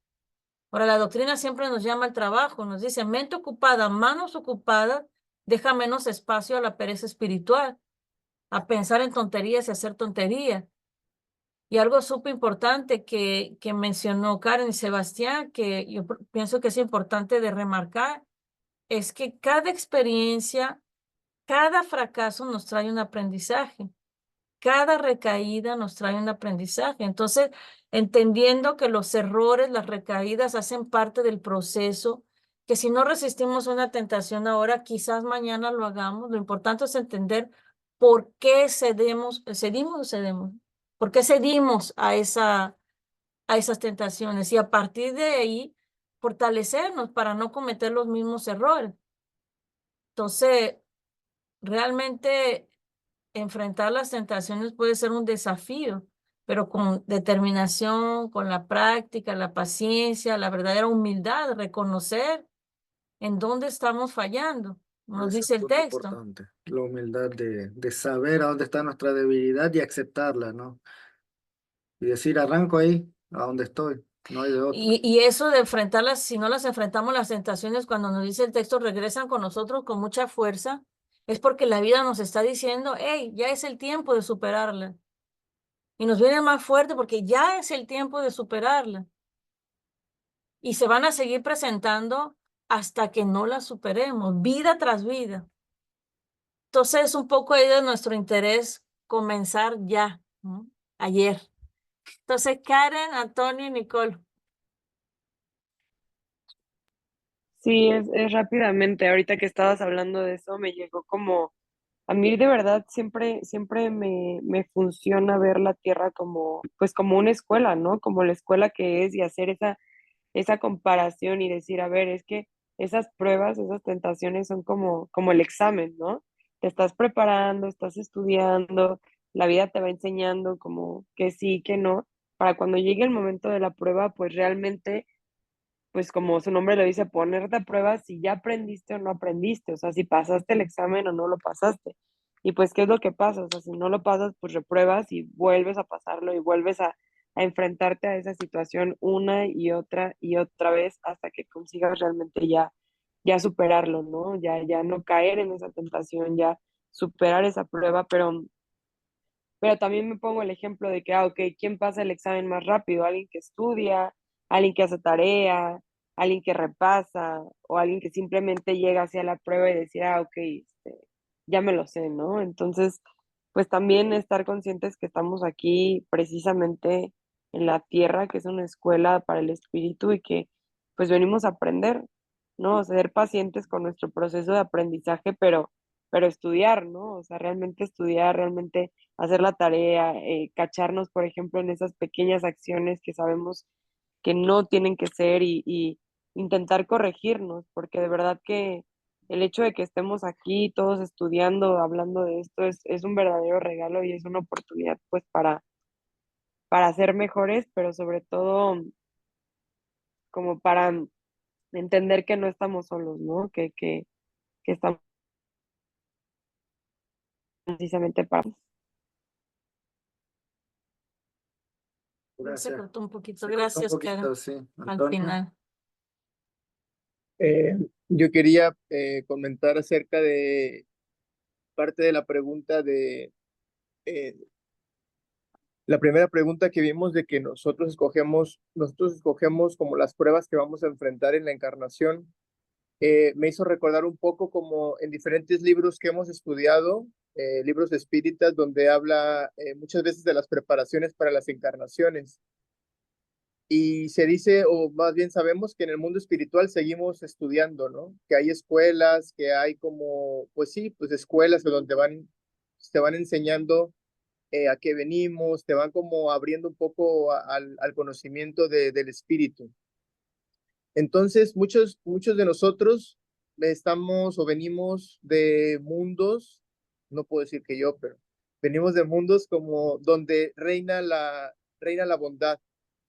Ahora, la doctrina siempre nos llama al trabajo, nos dice, mente ocupada, manos ocupadas, deja menos espacio a la pereza espiritual, a pensar en tonterías y hacer tonterías. Y algo súper importante que mencionó Karen y Sebastián, que yo pienso que es importante de remarcar, es que cada experiencia, cada fracaso nos trae un aprendizaje. Cada recaída nos trae un aprendizaje. Entonces, entendiendo que los errores, las recaídas hacen parte del proceso, que si no resistimos una tentación ahora, quizás mañana lo hagamos. Lo importante es entender por qué cedemos, por qué cedimos a esas tentaciones y a partir de ahí fortalecernos para no cometer los mismos errores. Entonces, realmente enfrentar las tentaciones puede ser un desafío, pero con determinación, con la práctica, la paciencia, la verdadera humildad, reconocer en dónde estamos fallando, nos Ese es dice un el punto texto. importante, la humildad de saber a dónde está nuestra debilidad y aceptarla, ¿no? Y decir, arranco ahí, a donde estoy, no hay de otro. Y eso de enfrentarlas, si no las enfrentamos las tentaciones, cuando nos dice el texto, regresan con nosotros con mucha fuerza, es porque la vida nos está diciendo, hey, ya es el tiempo de superarla. Y nos viene más fuerte porque ya es el tiempo de superarla. Y se van a seguir presentando hasta que no la superemos, vida tras vida. Entonces es un poco ahí de nuestro interés comenzar ya, ¿no? Ayer. Entonces, Karen, Antonio y Nicole. Sí, es rápidamente. Ahorita que estabas hablando de eso, me llegó como, a mí de verdad siempre me funciona ver la tierra como, pues como una escuela, ¿no? Como la escuela que es y hacer esa comparación y decir, a ver, es que esas pruebas, esas tentaciones son como el examen, ¿no? Te estás preparando, estás estudiando, la vida te va enseñando como que sí, que no, para cuando llegue el momento de la prueba, pues realmente, pues como su nombre lo dice, ponerte a prueba si ya aprendiste o no aprendiste, o sea, si pasaste el examen o no lo pasaste. Y pues, ¿qué es lo que pasa? O sea, si no lo pasas, pues repruebas y vuelves a pasarlo y vuelves a enfrentarte a esa situación una y otra vez hasta que consigas realmente ya superarlo, ¿no? Ya no caer en esa tentación, ya superar esa prueba, pero también me pongo el ejemplo de que, ok, ¿quién pasa el examen más rápido? ¿Alguien que estudia, alguien que hace tarea, alguien que repasa o alguien que simplemente llega hacia la prueba y decía, ok, ya me lo sé, ¿no? Entonces, pues también estar conscientes que estamos aquí precisamente en la tierra, que es una escuela para el espíritu y que pues venimos a aprender, ¿no? Ser pacientes con nuestro proceso de aprendizaje, pero estudiar, ¿no? O sea, realmente estudiar, realmente hacer la tarea, cacharnos, por ejemplo, en esas pequeñas acciones que sabemos que no tienen que ser y intentar corregirnos, porque de verdad que el hecho de que estemos aquí todos estudiando, hablando de esto, es un verdadero regalo y es una oportunidad pues para ser mejores, pero sobre todo como para entender que no estamos solos, ¿no? Que estamos precisamente para... Se Gracias. cortó un poquito. Se cortó un Gracias, Karen, poquito, sí. al Antonio. final. Yo quería comentar acerca de parte de la pregunta eh, la primera pregunta que vimos de que nosotros escogemos como las pruebas que vamos a enfrentar en la encarnación. Me hizo recordar un poco como en diferentes libros que hemos estudiado, libros espíritas, donde habla muchas veces de las preparaciones para las encarnaciones. Y se dice, o más bien sabemos que en el mundo espiritual seguimos estudiando, ¿no? Que hay escuelas, que hay como, pues sí, pues escuelas donde te van enseñando a qué venimos, te van como abriendo un poco al conocimiento del espíritu. Entonces, muchos de nosotros estamos o venimos de mundos, no puedo decir que yo, pero venimos de mundos como donde reina la bondad,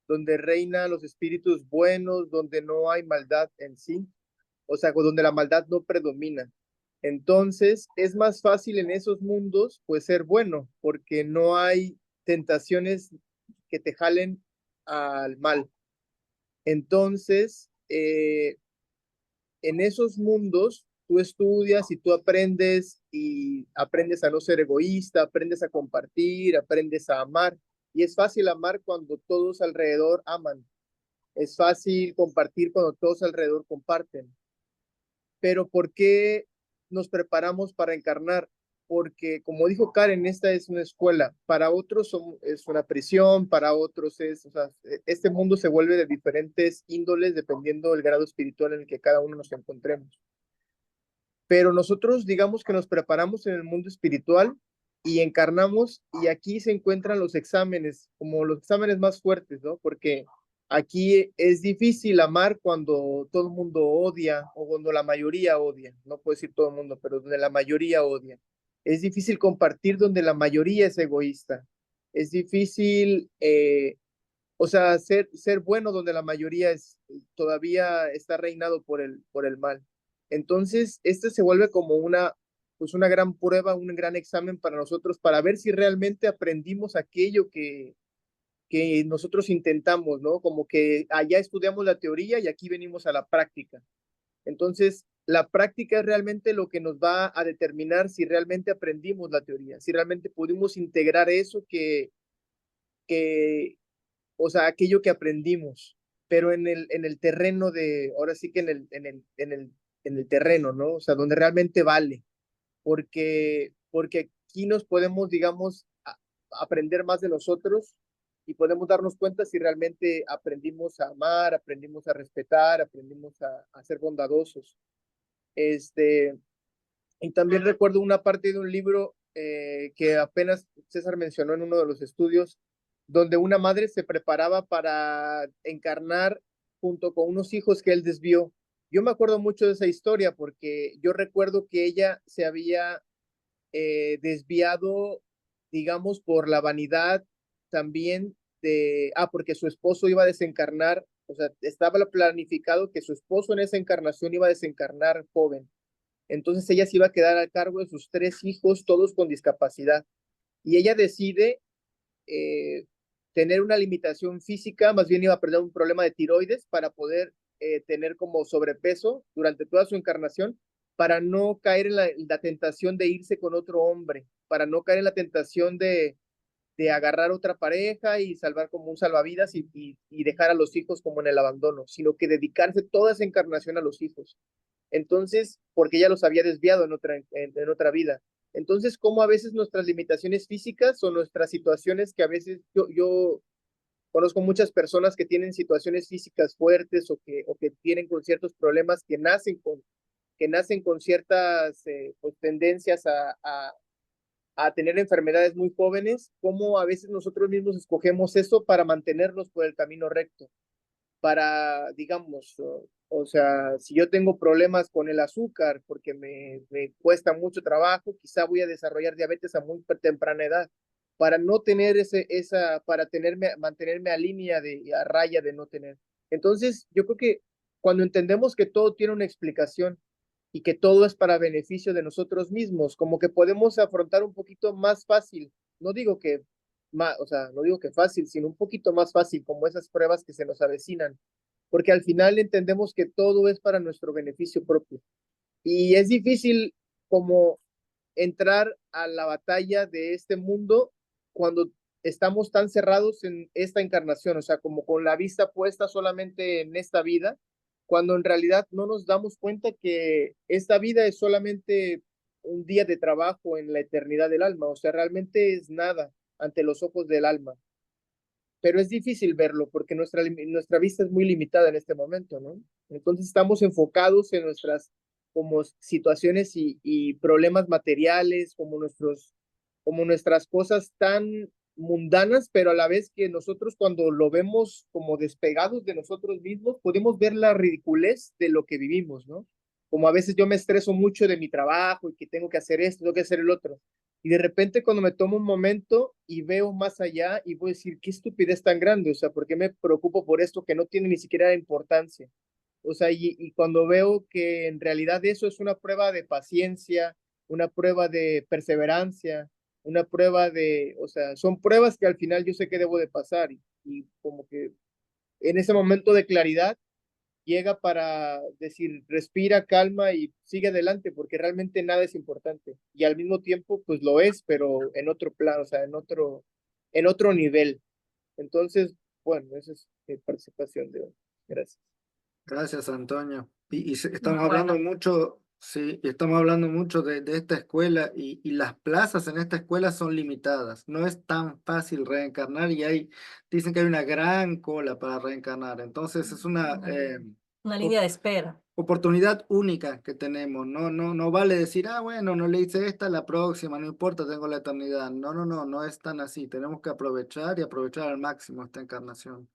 donde reina los espíritus buenos, donde no hay maldad en sí, o sea, donde la maldad no predomina. Entonces, es más fácil en esos mundos, pues, ser bueno, porque no hay tentaciones que te jalen al mal. Entonces, en esos mundos, tú estudias y aprendes a no ser egoísta, aprendes a compartir, aprendes a amar. Y es fácil amar cuando todos alrededor aman. Es fácil compartir cuando todos alrededor comparten. Pero ¿por qué nos preparamos para encarnar? Porque, como dijo Karen, esta es una escuela. Para otros es una prisión, para otros es, o sea, este mundo se vuelve de diferentes índoles dependiendo del grado espiritual en el que cada uno nos encontremos. Pero nosotros, digamos que nos preparamos en el mundo espiritual y encarnamos, y aquí se encuentran los exámenes, como los exámenes más fuertes, ¿no? Porque aquí es difícil amar cuando todo el mundo odia o cuando la mayoría odia. No puedo decir todo el mundo, pero donde la mayoría odia. Es difícil compartir donde la mayoría es egoísta. Es difícil, o sea, ser bueno donde la mayoría todavía está reinado por el mal. Entonces, este se vuelve como pues una gran prueba, un gran examen para nosotros, para ver si realmente aprendimos aquello que nosotros intentamos, ¿no? Como que allá estudiamos la teoría y aquí venimos a la práctica. Entonces, la práctica es realmente lo que nos va a determinar si realmente aprendimos la teoría, si realmente pudimos integrar eso que o sea, aquello que aprendimos, pero en el terreno ahora sí que en el terreno, ¿no? O sea, donde realmente vale, porque aquí nos podemos, digamos, aprender más de nosotros y podemos darnos cuenta si realmente aprendimos a amar, aprendimos a respetar, aprendimos a ser bondadosos. Y también recuerdo una parte de un libro que apenas César mencionó en uno de los estudios, donde una madre se preparaba para encarnar junto con unos hijos que él desvió. Yo me acuerdo mucho de esa historia porque yo recuerdo que ella se había desviado, digamos, por la vanidad también porque su esposo iba a desencarnar, o sea, estaba planificado que su esposo en esa encarnación iba a desencarnar joven. Entonces ella se iba a quedar a cargo de sus 3 hijos, todos con discapacidad. Y ella decide tener una limitación física, más bien iba a perder un problema de tiroides para poder tener como sobrepeso durante toda su encarnación, para no caer en la tentación de irse con otro hombre, para no caer en la tentación de agarrar otra pareja y salvar como un salvavidas y dejar a los hijos como en el abandono, sino que dedicarse toda esa encarnación a los hijos. Entonces, porque ya los había desviado en otra vida. Entonces, como a veces nuestras limitaciones físicas o nuestras situaciones que a veces yo conozco muchas personas que tienen situaciones físicas fuertes o que tienen con ciertos problemas que nacen con ciertas pues, tendencias a tener enfermedades muy jóvenes, como a veces nosotros mismos escogemos eso para mantenernos por el camino recto para, digamos, o sea, si yo tengo problemas con el azúcar porque me cuesta mucho trabajo, quizá voy a desarrollar diabetes a muy temprana edad, para no tener para mantenerme a línea a raya de no tener. Entonces, yo creo que cuando entendemos que todo tiene una explicación y que todo es para beneficio de nosotros mismos, como que podemos afrontar un poquito más fácil. No digo que o sea, no digo que fácil, sino un poquito más fácil, como esas pruebas que se nos avecinan, porque al final entendemos que todo es para nuestro beneficio propio. Y es difícil como entrar a la batalla de este mundo cuando estamos tan cerrados en esta encarnación, o sea, como con la vista puesta solamente en esta vida, cuando en realidad no nos damos cuenta que esta vida es solamente un día de trabajo en la eternidad del alma, o sea, realmente es nada ante los ojos del alma. Pero es difícil verlo porque nuestra vista es muy limitada en este momento, ¿no? Entonces estamos enfocados en nuestras como situaciones y problemas materiales, como nuestras cosas tan mundanas, pero a la vez que nosotros cuando lo vemos como despegados de nosotros mismos, podemos ver la ridiculez de lo que vivimos, ¿no? Como a veces yo me estreso mucho de mi trabajo y que tengo que hacer esto, tengo que hacer el otro. Y de repente cuando me tomo un momento y veo más allá y voy a decir, qué estupidez tan grande, o sea, ¿por qué me preocupo por esto que no tiene ni siquiera importancia? O sea, y cuando veo que en realidad eso es una prueba de paciencia, una prueba de perseverancia, una prueba o sea, son pruebas que al final yo sé que debo de pasar y como que en ese momento de claridad llega para decir, respira, calma y sigue adelante, porque realmente nada es importante. Y al mismo tiempo, pues lo es, pero en otro plano, o sea, en otro nivel. Entonces, bueno, esa es mi participación de hoy. Gracias. Gracias, Antonio. Estamos Muy hablando bueno. mucho, sí, estamos hablando mucho de esta escuela y las plazas en esta escuela son limitadas. No es tan fácil reencarnar dicen que hay una gran cola para reencarnar. Entonces es una Una línea de espera. oportunidad única que tenemos. No vale decir, bueno, no le hice esta, la próxima, no importa, tengo la eternidad. No es tan así. Tenemos que aprovechar y aprovechar al máximo esta encarnación.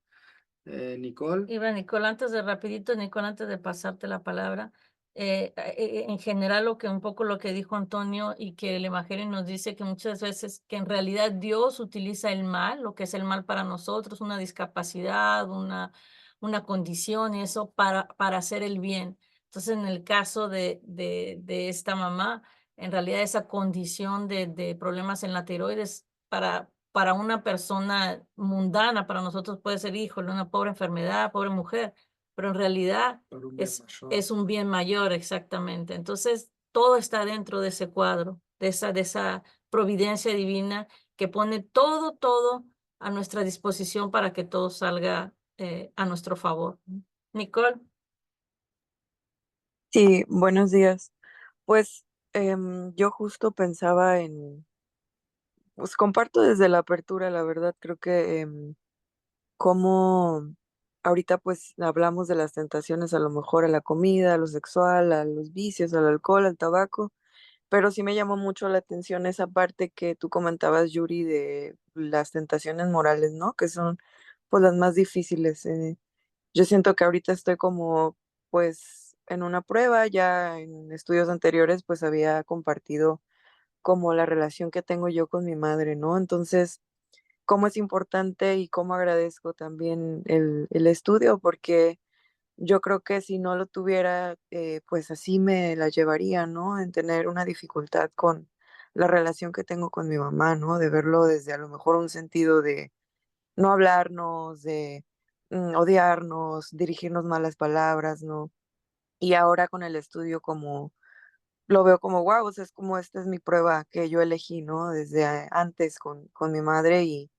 Nicole. Iba, Nicole, Nicole, antes de pasarte la palabra, en general un poco lo que dijo Antonio y que el Evangelio nos dice que muchas veces que en realidad Dios utiliza el mal, lo que es el mal para nosotros, una discapacidad, una condición, eso para hacer el bien. Entonces, en el caso de esta mamá, en realidad esa condición de problemas en la tiroides para una persona mundana, para nosotros puede ser, híjole, una pobre enfermedad, pobre mujer, pero en realidad Por un bien es mayor. un bien mayor, exactamente. Entonces, todo está dentro de ese cuadro, de esa providencia divina que pone todo a nuestra disposición para que todo salga a nuestro favor. Nicole. Sí, buenos días. Pues yo justo pensaba pues comparto desde la apertura, la verdad, creo que como ahorita pues hablamos de las tentaciones a lo mejor a la comida, a lo sexual, a los vicios, al alcohol, al tabaco, pero sí me llamó mucho la atención esa parte que tú comentabas, Yuri, de las tentaciones morales, ¿no? Que son pues las más difíciles. Yo siento que ahorita estoy como, pues, en una prueba, ya en estudios anteriores, pues había compartido como la relación que tengo yo con mi madre, ¿no? Entonces, cómo es importante y cómo agradezco también el estudio, porque yo creo que si no lo tuviera, pues así me la llevaría, ¿no? En tener una dificultad con la relación que tengo con mi mamá, ¿no? De verlo desde a lo mejor un sentido de no hablarnos, de odiarnos, dirigirnos malas palabras, ¿no? Y ahora con el estudio como lo veo como, wow, o sea, es como esta es mi prueba que yo elegí, ¿no? Desde antes con mi madre y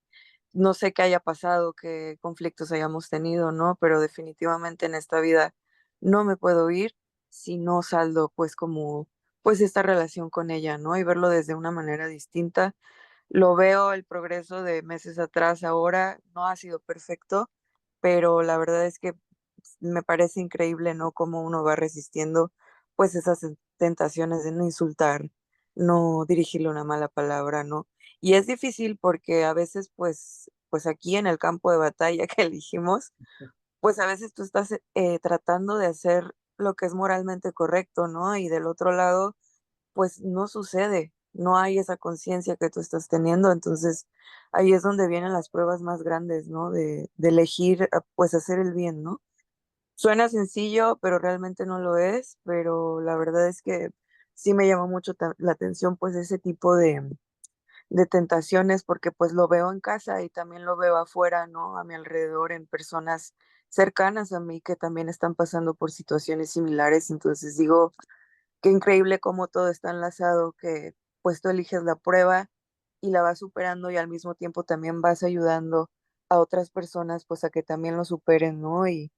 no sé qué haya pasado, qué conflictos hayamos tenido, ¿no? Pero definitivamente en esta vida no me puedo ir si no saldo pues como pues esta relación con ella, ¿no? Y verlo desde una manera distinta lo veo el progreso de meses atrás ahora, no ha sido perfecto, pero la verdad es que me parece increíble, ¿no? Cómo uno va resistiendo, pues, esas tentaciones de no insultar, no dirigirle una mala palabra, ¿no? Y es difícil porque a veces, pues aquí en el campo de batalla que elegimos, pues a veces tú estás tratando de hacer lo que es moralmente correcto, ¿no? Y del otro lado, pues no sucede, no hay esa conciencia que tú estás teniendo, entonces ahí es donde vienen las pruebas más grandes, ¿no? De elegir, pues hacer el bien, ¿no? Suena sencillo, pero realmente no lo es, pero la verdad es que sí me llamó mucho la atención, pues ese tipo de tentaciones, porque pues lo veo en casa y también lo veo afuera, ¿no? A mi alrededor, en personas cercanas a mí que también están pasando por situaciones similares, entonces digo, qué increíble cómo todo está enlazado, que pues tú eliges la prueba y la vas superando y al mismo tiempo también vas ayudando a otras personas pues a que también lo superen, ¿no? Y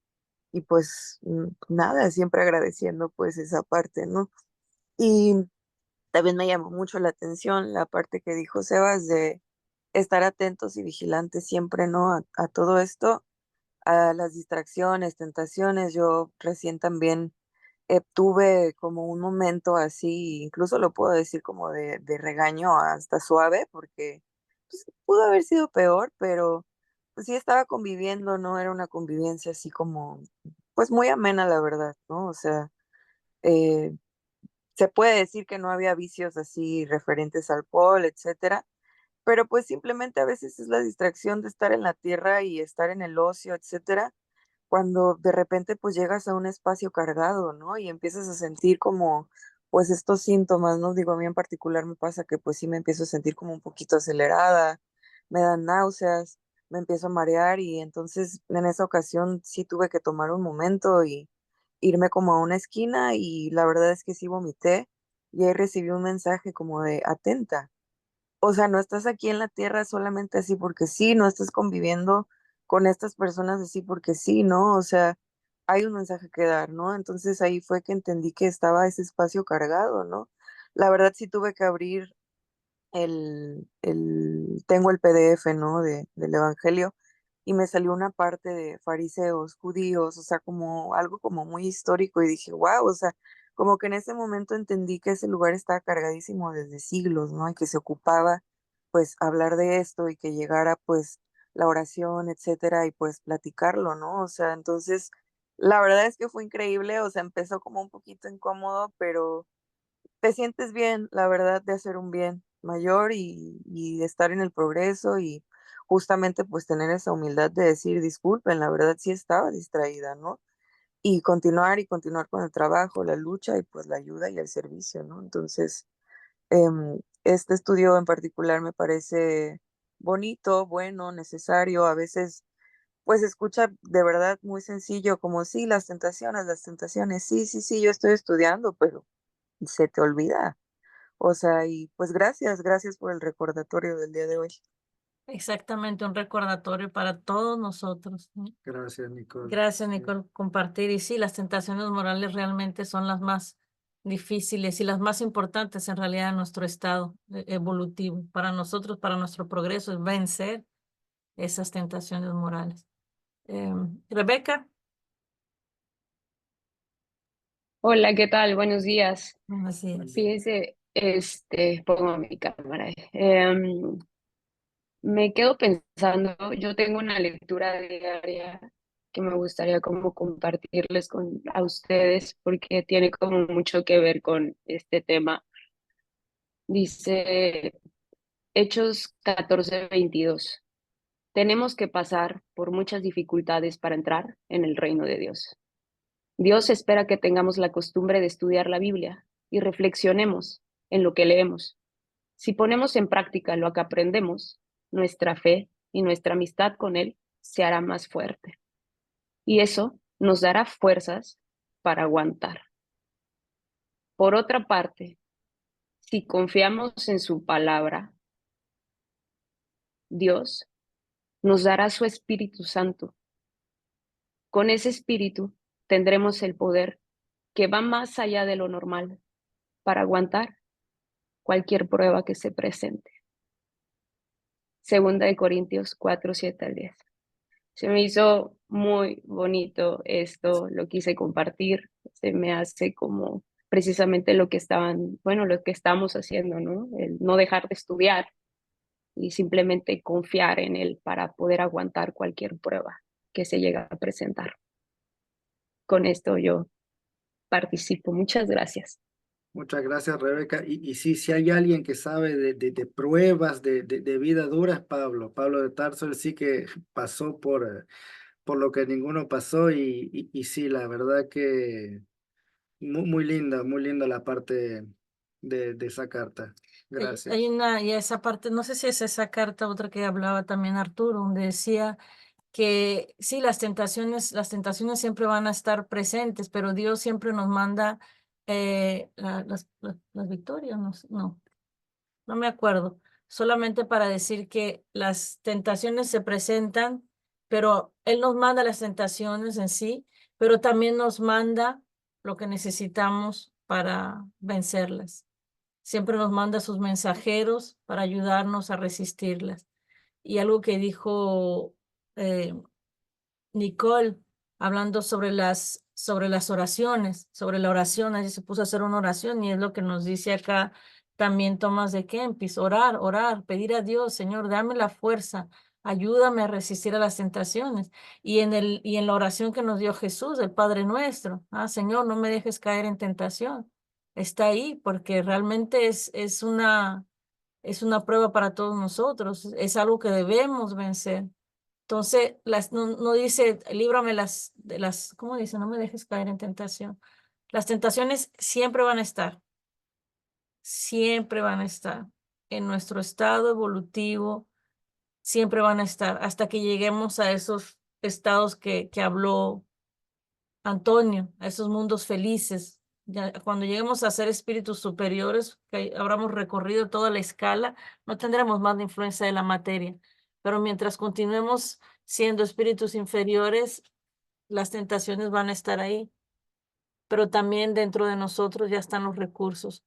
pues nada, siempre agradeciendo pues esa parte, ¿no? Y también me llamó mucho la atención la parte que dijo Sebas de estar atentos y vigilantes siempre, ¿no? A todo esto, a las distracciones, tentaciones. Yo recién también tuve como un momento así, incluso lo puedo decir como de regaño hasta suave, porque pues, pudo haber sido peor, pero pues sí estaba conviviendo, ¿no? Era una convivencia así como, pues muy amena, la verdad, ¿no? O sea, eh, se puede decir que no había vicios así referentes al alcohol, etcétera, pero pues simplemente a veces es la distracción de estar en la tierra y estar en el ocio, etcétera, cuando de repente pues llegas a un espacio cargado, ¿no? Y empiezas a sentir como pues estos síntomas, ¿no? Digo, a mí en particular me pasa que pues sí me empiezo a sentir como un poquito acelerada, me dan náuseas, me empiezo a marear y entonces en esa ocasión sí tuve que tomar un momento y irme como a una esquina y la verdad es que sí vomité y ahí recibí un mensaje como de atenta. o sea, no estás aquí en la tierra solamente así porque sí, no estás conviviendo con estas personas así porque sí, ¿no? O sea, hay un mensaje que dar, ¿no? Entonces ahí fue que entendí que estaba ese espacio cargado, ¿no? La verdad sí tuve que abrir tengo el PDF, ¿no? Del Evangelio y me salió una parte de fariseos, judíos, o sea, como algo como muy histórico y dije, wow, o sea, como que en ese momento entendí que ese lugar estaba cargadísimo desde siglos, ¿no? Y que se ocupaba pues hablar de esto y que llegara pues la oración, etcétera, y pues platicarlo, ¿no? O sea, entonces, la verdad es que fue increíble, o sea, empezó como un poquito incómodo, pero te sientes bien, la verdad, de hacer un bien mayor y de estar en el progreso y justamente pues tener esa humildad de decir, disculpen, la verdad sí estaba distraída, ¿no? Y continuar con el trabajo, la lucha y pues la ayuda y el servicio, ¿no? Entonces, este estudio en particular me parece bonito, bueno, necesario, a veces pues se escucha de verdad muy sencillo, como sí, las tentaciones, sí, sí, sí, yo estoy estudiando, pero se te olvida. O sea, y pues gracias por el recordatorio del día de hoy. Exactamente, un recordatorio para todos nosotros, ¿no? Gracias, Nicole. Gracias, Sí. Nicole, por compartir. Y sí, las tentaciones morales realmente son las más difíciles y las más importantes en realidad en nuestro estado evolutivo. Para nosotros, para nuestro progreso, es vencer esas tentaciones morales. Rebeca, Hola, ¿qué tal? Buenos días. así es. Fíjese, pongo mi cámara. Me quedo pensando, yo tengo una lectura diaria que me gustaría como compartirles a ustedes porque tiene como mucho que ver con este tema. Dice Hechos 14:22. Tenemos que pasar por muchas dificultades para entrar en el reino de Dios. Dios espera que tengamos la costumbre de estudiar la Biblia y reflexionemos en lo que leemos. Si ponemos en práctica lo que aprendemos, nuestra fe y nuestra amistad con Él se hará más fuerte. Y eso nos dará fuerzas para aguantar. Por otra parte, si confiamos en su palabra, Dios nos dará su Espíritu Santo. Con ese Espíritu tendremos el poder que va más allá de lo normal para aguantar cualquier prueba que se presente. Segunda de Corintios 4:7-10. Se me hizo muy bonito esto, lo quise compartir, se me hace como precisamente lo que lo que estamos haciendo, ¿no? El no dejar de estudiar y simplemente confiar en él para poder aguantar cualquier prueba que se llegue a presentar. Con esto yo participo. Muchas gracias. Muchas gracias, Rebeca. Y sí, si hay alguien que sabe de pruebas de vida dura, es Pablo. Pablo de Tarso, él sí que pasó por lo que ninguno pasó y sí, la verdad que muy linda la parte de esa carta. Gracias. Y esa parte, no sé si es esa carta, otra que hablaba también Arturo, donde decía que sí, las tentaciones siempre van a estar presentes, pero Dios siempre nos manda las victorias, no me acuerdo, solamente para decir que las tentaciones se presentan, pero Él nos manda las tentaciones en sí, pero también nos manda lo que necesitamos para vencerlas. Siempre nos manda sus mensajeros para ayudarnos a resistirlas. Y algo que dijo eh, Nicole, hablando sobre las oraciones, sobre la oración, allí se puso a hacer una oración y es lo que nos dice acá también Tomás de Kempis, orar, pedir a Dios, Señor, dame la fuerza, ayúdame a resistir a las tentaciones. Y en la oración que nos dio Jesús, el Padre Nuestro, Señor, no me dejes caer en tentación. Está ahí porque realmente es una prueba para todos nosotros, es algo que debemos vencer. Entonces, no dice, líbrame ¿cómo dice? No me dejes caer en tentación. Las tentaciones siempre van a estar en nuestro estado evolutivo, siempre van a estar hasta que lleguemos a esos estados que habló Antonio, a esos mundos felices, Ya, cuando lleguemos a ser espíritus superiores, que habremos recorrido toda la escala, no tendremos más la influencia de la materia. Pero mientras continuemos siendo espíritus inferiores, las tentaciones van a estar ahí. Pero también dentro de nosotros ya están los recursos.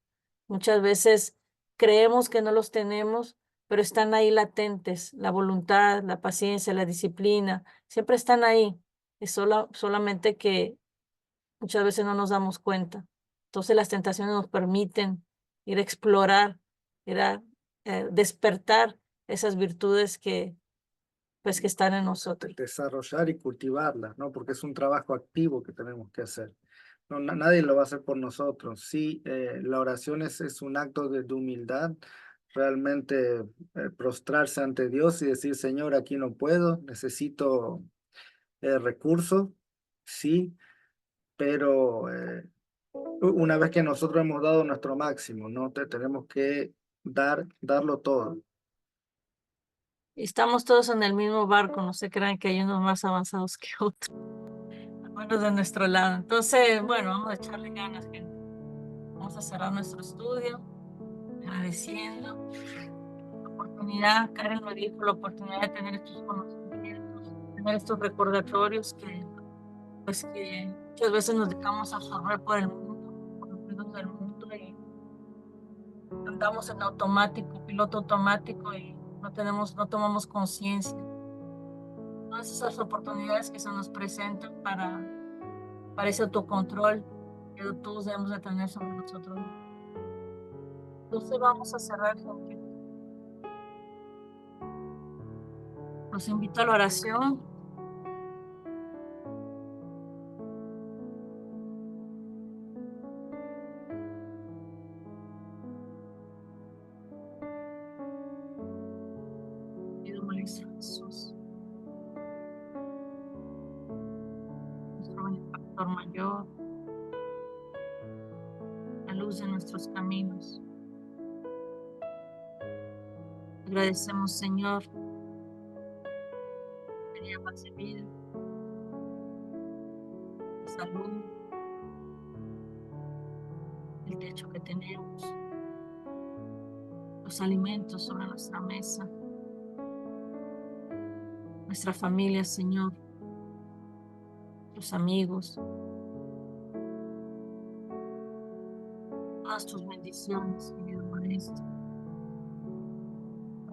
Muchas veces creemos que no los tenemos, pero están ahí latentes. La voluntad, la paciencia, la disciplina, siempre están ahí. Es solamente que muchas veces no nos damos cuenta. Entonces las tentaciones nos permiten ir a explorar, ir a despertar esas virtudes que, pues, que están en nosotros. Desarrollar y cultivarlas, ¿no? Porque es un trabajo activo que tenemos que hacer. No, nadie lo va a hacer por nosotros. Sí, la oración es un acto de humildad, realmente prostrarse ante Dios y decir, Señor, aquí no puedo, necesito recursos, sí, pero una vez que nosotros hemos dado nuestro máximo, ¿no? Tenemos que darlo todo. Estamos todos en el mismo barco, no se crean que hay unos más avanzados que otros, al menos de nuestro lado. Entonces, bueno, vamos a echarle ganas, gente. Vamos a cerrar nuestro estudio, agradeciendo la oportunidad, Karen lo dijo, la oportunidad de tener estos conocimientos, tener estos recordatorios que, pues, que muchas veces nos dejamos absorber por el mundo, por los ruidos del mundo y andamos en automático, piloto automático y no tomamos conciencia. Todas esas oportunidades que se nos presentan para ese autocontrol que todos debemos de tener sobre nosotros. Entonces vamos a cerrar, gente. Los invito a la oración. Pido Maestro Jesús, nuestro benefactor mayor, la luz de nuestros caminos. Agradecemos, Señor, que día más de vida, de salud, el techo que tenemos, los alimentos sobre nuestra mesa, nuestra familia, Señor, los amigos, todas tus bendiciones, querido Maestro.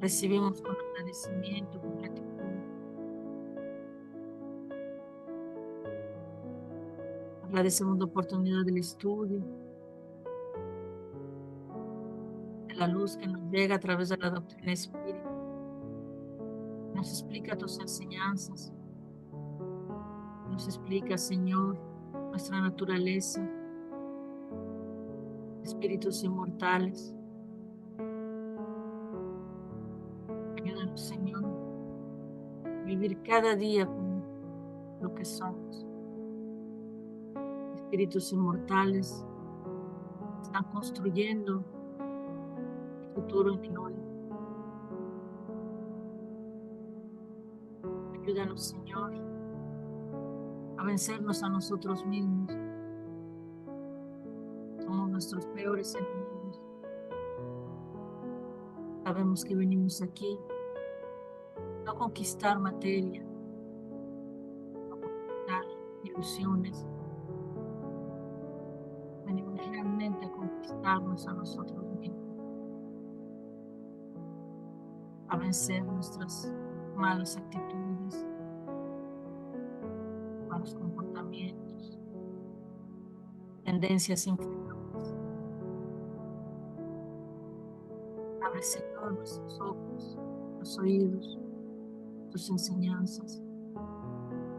Recibimos con agradecimiento, con gratitud. Agradecemos la oportunidad del estudio, de la luz que nos llega a través de la doctrina espírita. Nos explica tus enseñanzas. Nos explica, Señor, nuestra naturaleza, espíritus inmortales. Ayúdanos, Señor, a vivir cada día como lo que somos. Espíritus inmortales están construyendo el futuro en el hoy. Ayúdanos, Señor, a vencernos a nosotros mismos. Somos nuestros peores enemigos. Sabemos que venimos aquí no a conquistar materia, no a conquistar ilusiones. Venimos realmente a conquistarnos a nosotros mismos, a vencer nuestras malas actitudes, malos comportamientos, tendencias inferiores. Abre, Señor, nuestros ojos, los oídos, tus enseñanzas.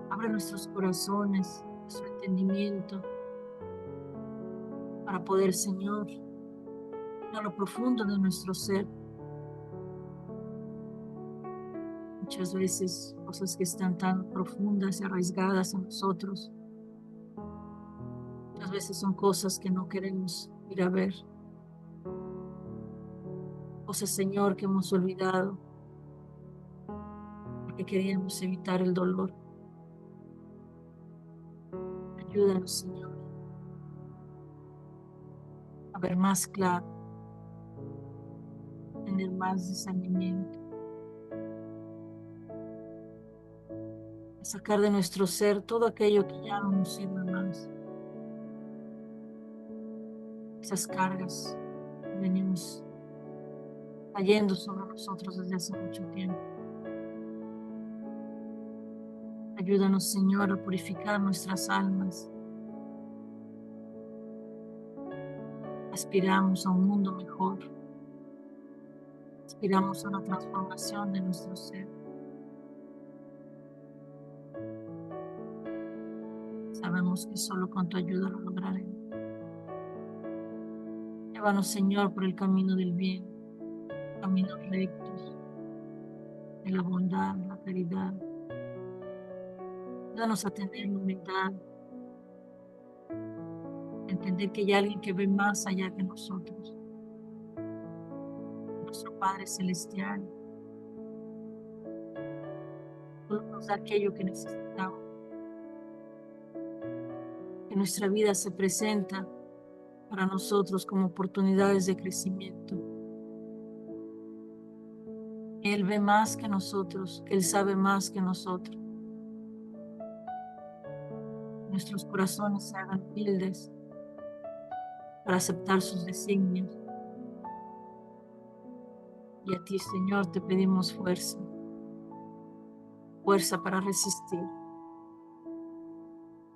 Abre nuestros corazones, nuestro entendimiento, para poder, Señor, a lo profundo de nuestro ser. Muchas veces cosas que están tan profundas y arraigadas en nosotros, muchas veces son cosas que no queremos ir a ver. Cosas, Señor, que hemos olvidado porque queríamos evitar el dolor. Ayúdanos, Señor, ver más claro, tener más discernimiento, a sacar de nuestro ser todo aquello que ya no nos sirve más, esas cargas que venimos cayendo sobre nosotros desde hace mucho tiempo. Ayúdanos, Señor, a purificar nuestras almas. Aspiramos a un mundo mejor. Aspiramos a una transformación de nuestro ser. Sabemos que solo con tu ayuda lo lograremos. Llévanos, Señor, por el camino del bien, caminos rectos, de la bondad, la caridad. Ayúdanos a tener humildad, a entender que hay alguien que ve más allá que nosotros. Nuestro Padre Celestial solo nos da aquello que necesitamos. Que nuestra vida se presenta para nosotros como oportunidades de crecimiento. Que Él ve más que nosotros, que Él sabe más que nosotros. Nuestros corazones se hagan humildes para aceptar sus designios. Y a ti, Señor, te pedimos fuerza. Fuerza para resistir.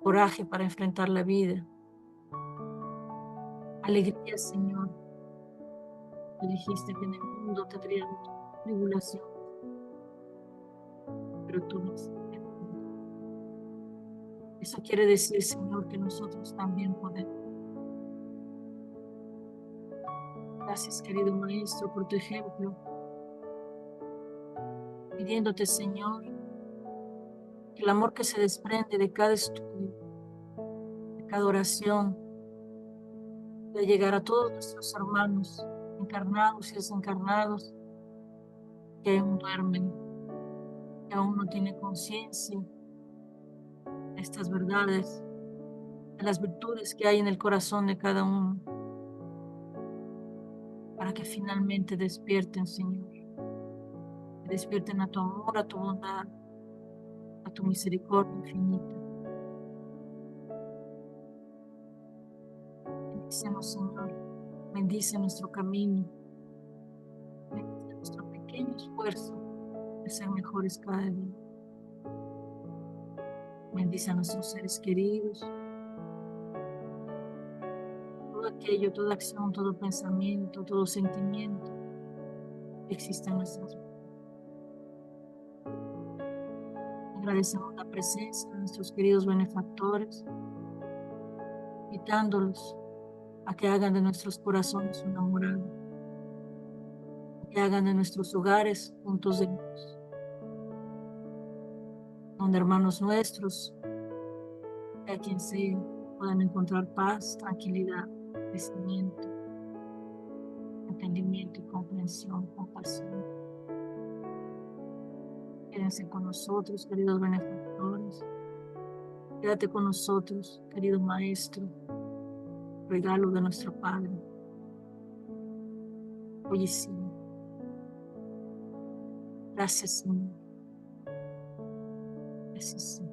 Coraje para enfrentar la vida. Alegría, Señor. Tú dijiste que en el mundo tendrían tribulación, pero tú nos. Eso quiere decir, Señor, que nosotros también podemos. Gracias, querido Maestro, por tu ejemplo. Pidiéndote, Señor, que el amor que se desprende de cada estudio, de cada oración, de llegar a todos nuestros hermanos, encarnados y desencarnados, que aún duermen, que aún no tienen conciencia de estas verdades, de las virtudes que hay en el corazón de cada uno, para que finalmente despierten, Señor, que despierten a tu amor, a tu bondad, a tu misericordia infinita. Bendícenos, Señor, bendice nuestro camino, bendice nuestro pequeño esfuerzo de ser mejores cada día. Bendice a nuestros seres queridos, todo aquello, toda acción, todo pensamiento, todo sentimiento que existe en nuestras vidas. Agradecemos la presencia de nuestros queridos benefactores, invitándolos a que hagan de nuestros corazones una morada, que hagan de nuestros hogares puntos de luz, donde hermanos nuestros, sea quien sea, puedan encontrar paz, tranquilidad, crecimiento, entendimiento y comprensión, compasión. Quédense con nosotros, queridos benefactores. Quédate con nosotros, querido Maestro, regalo de nuestro Padre. Hoy y siempre. Gracias, Señor. Gracias, Señor.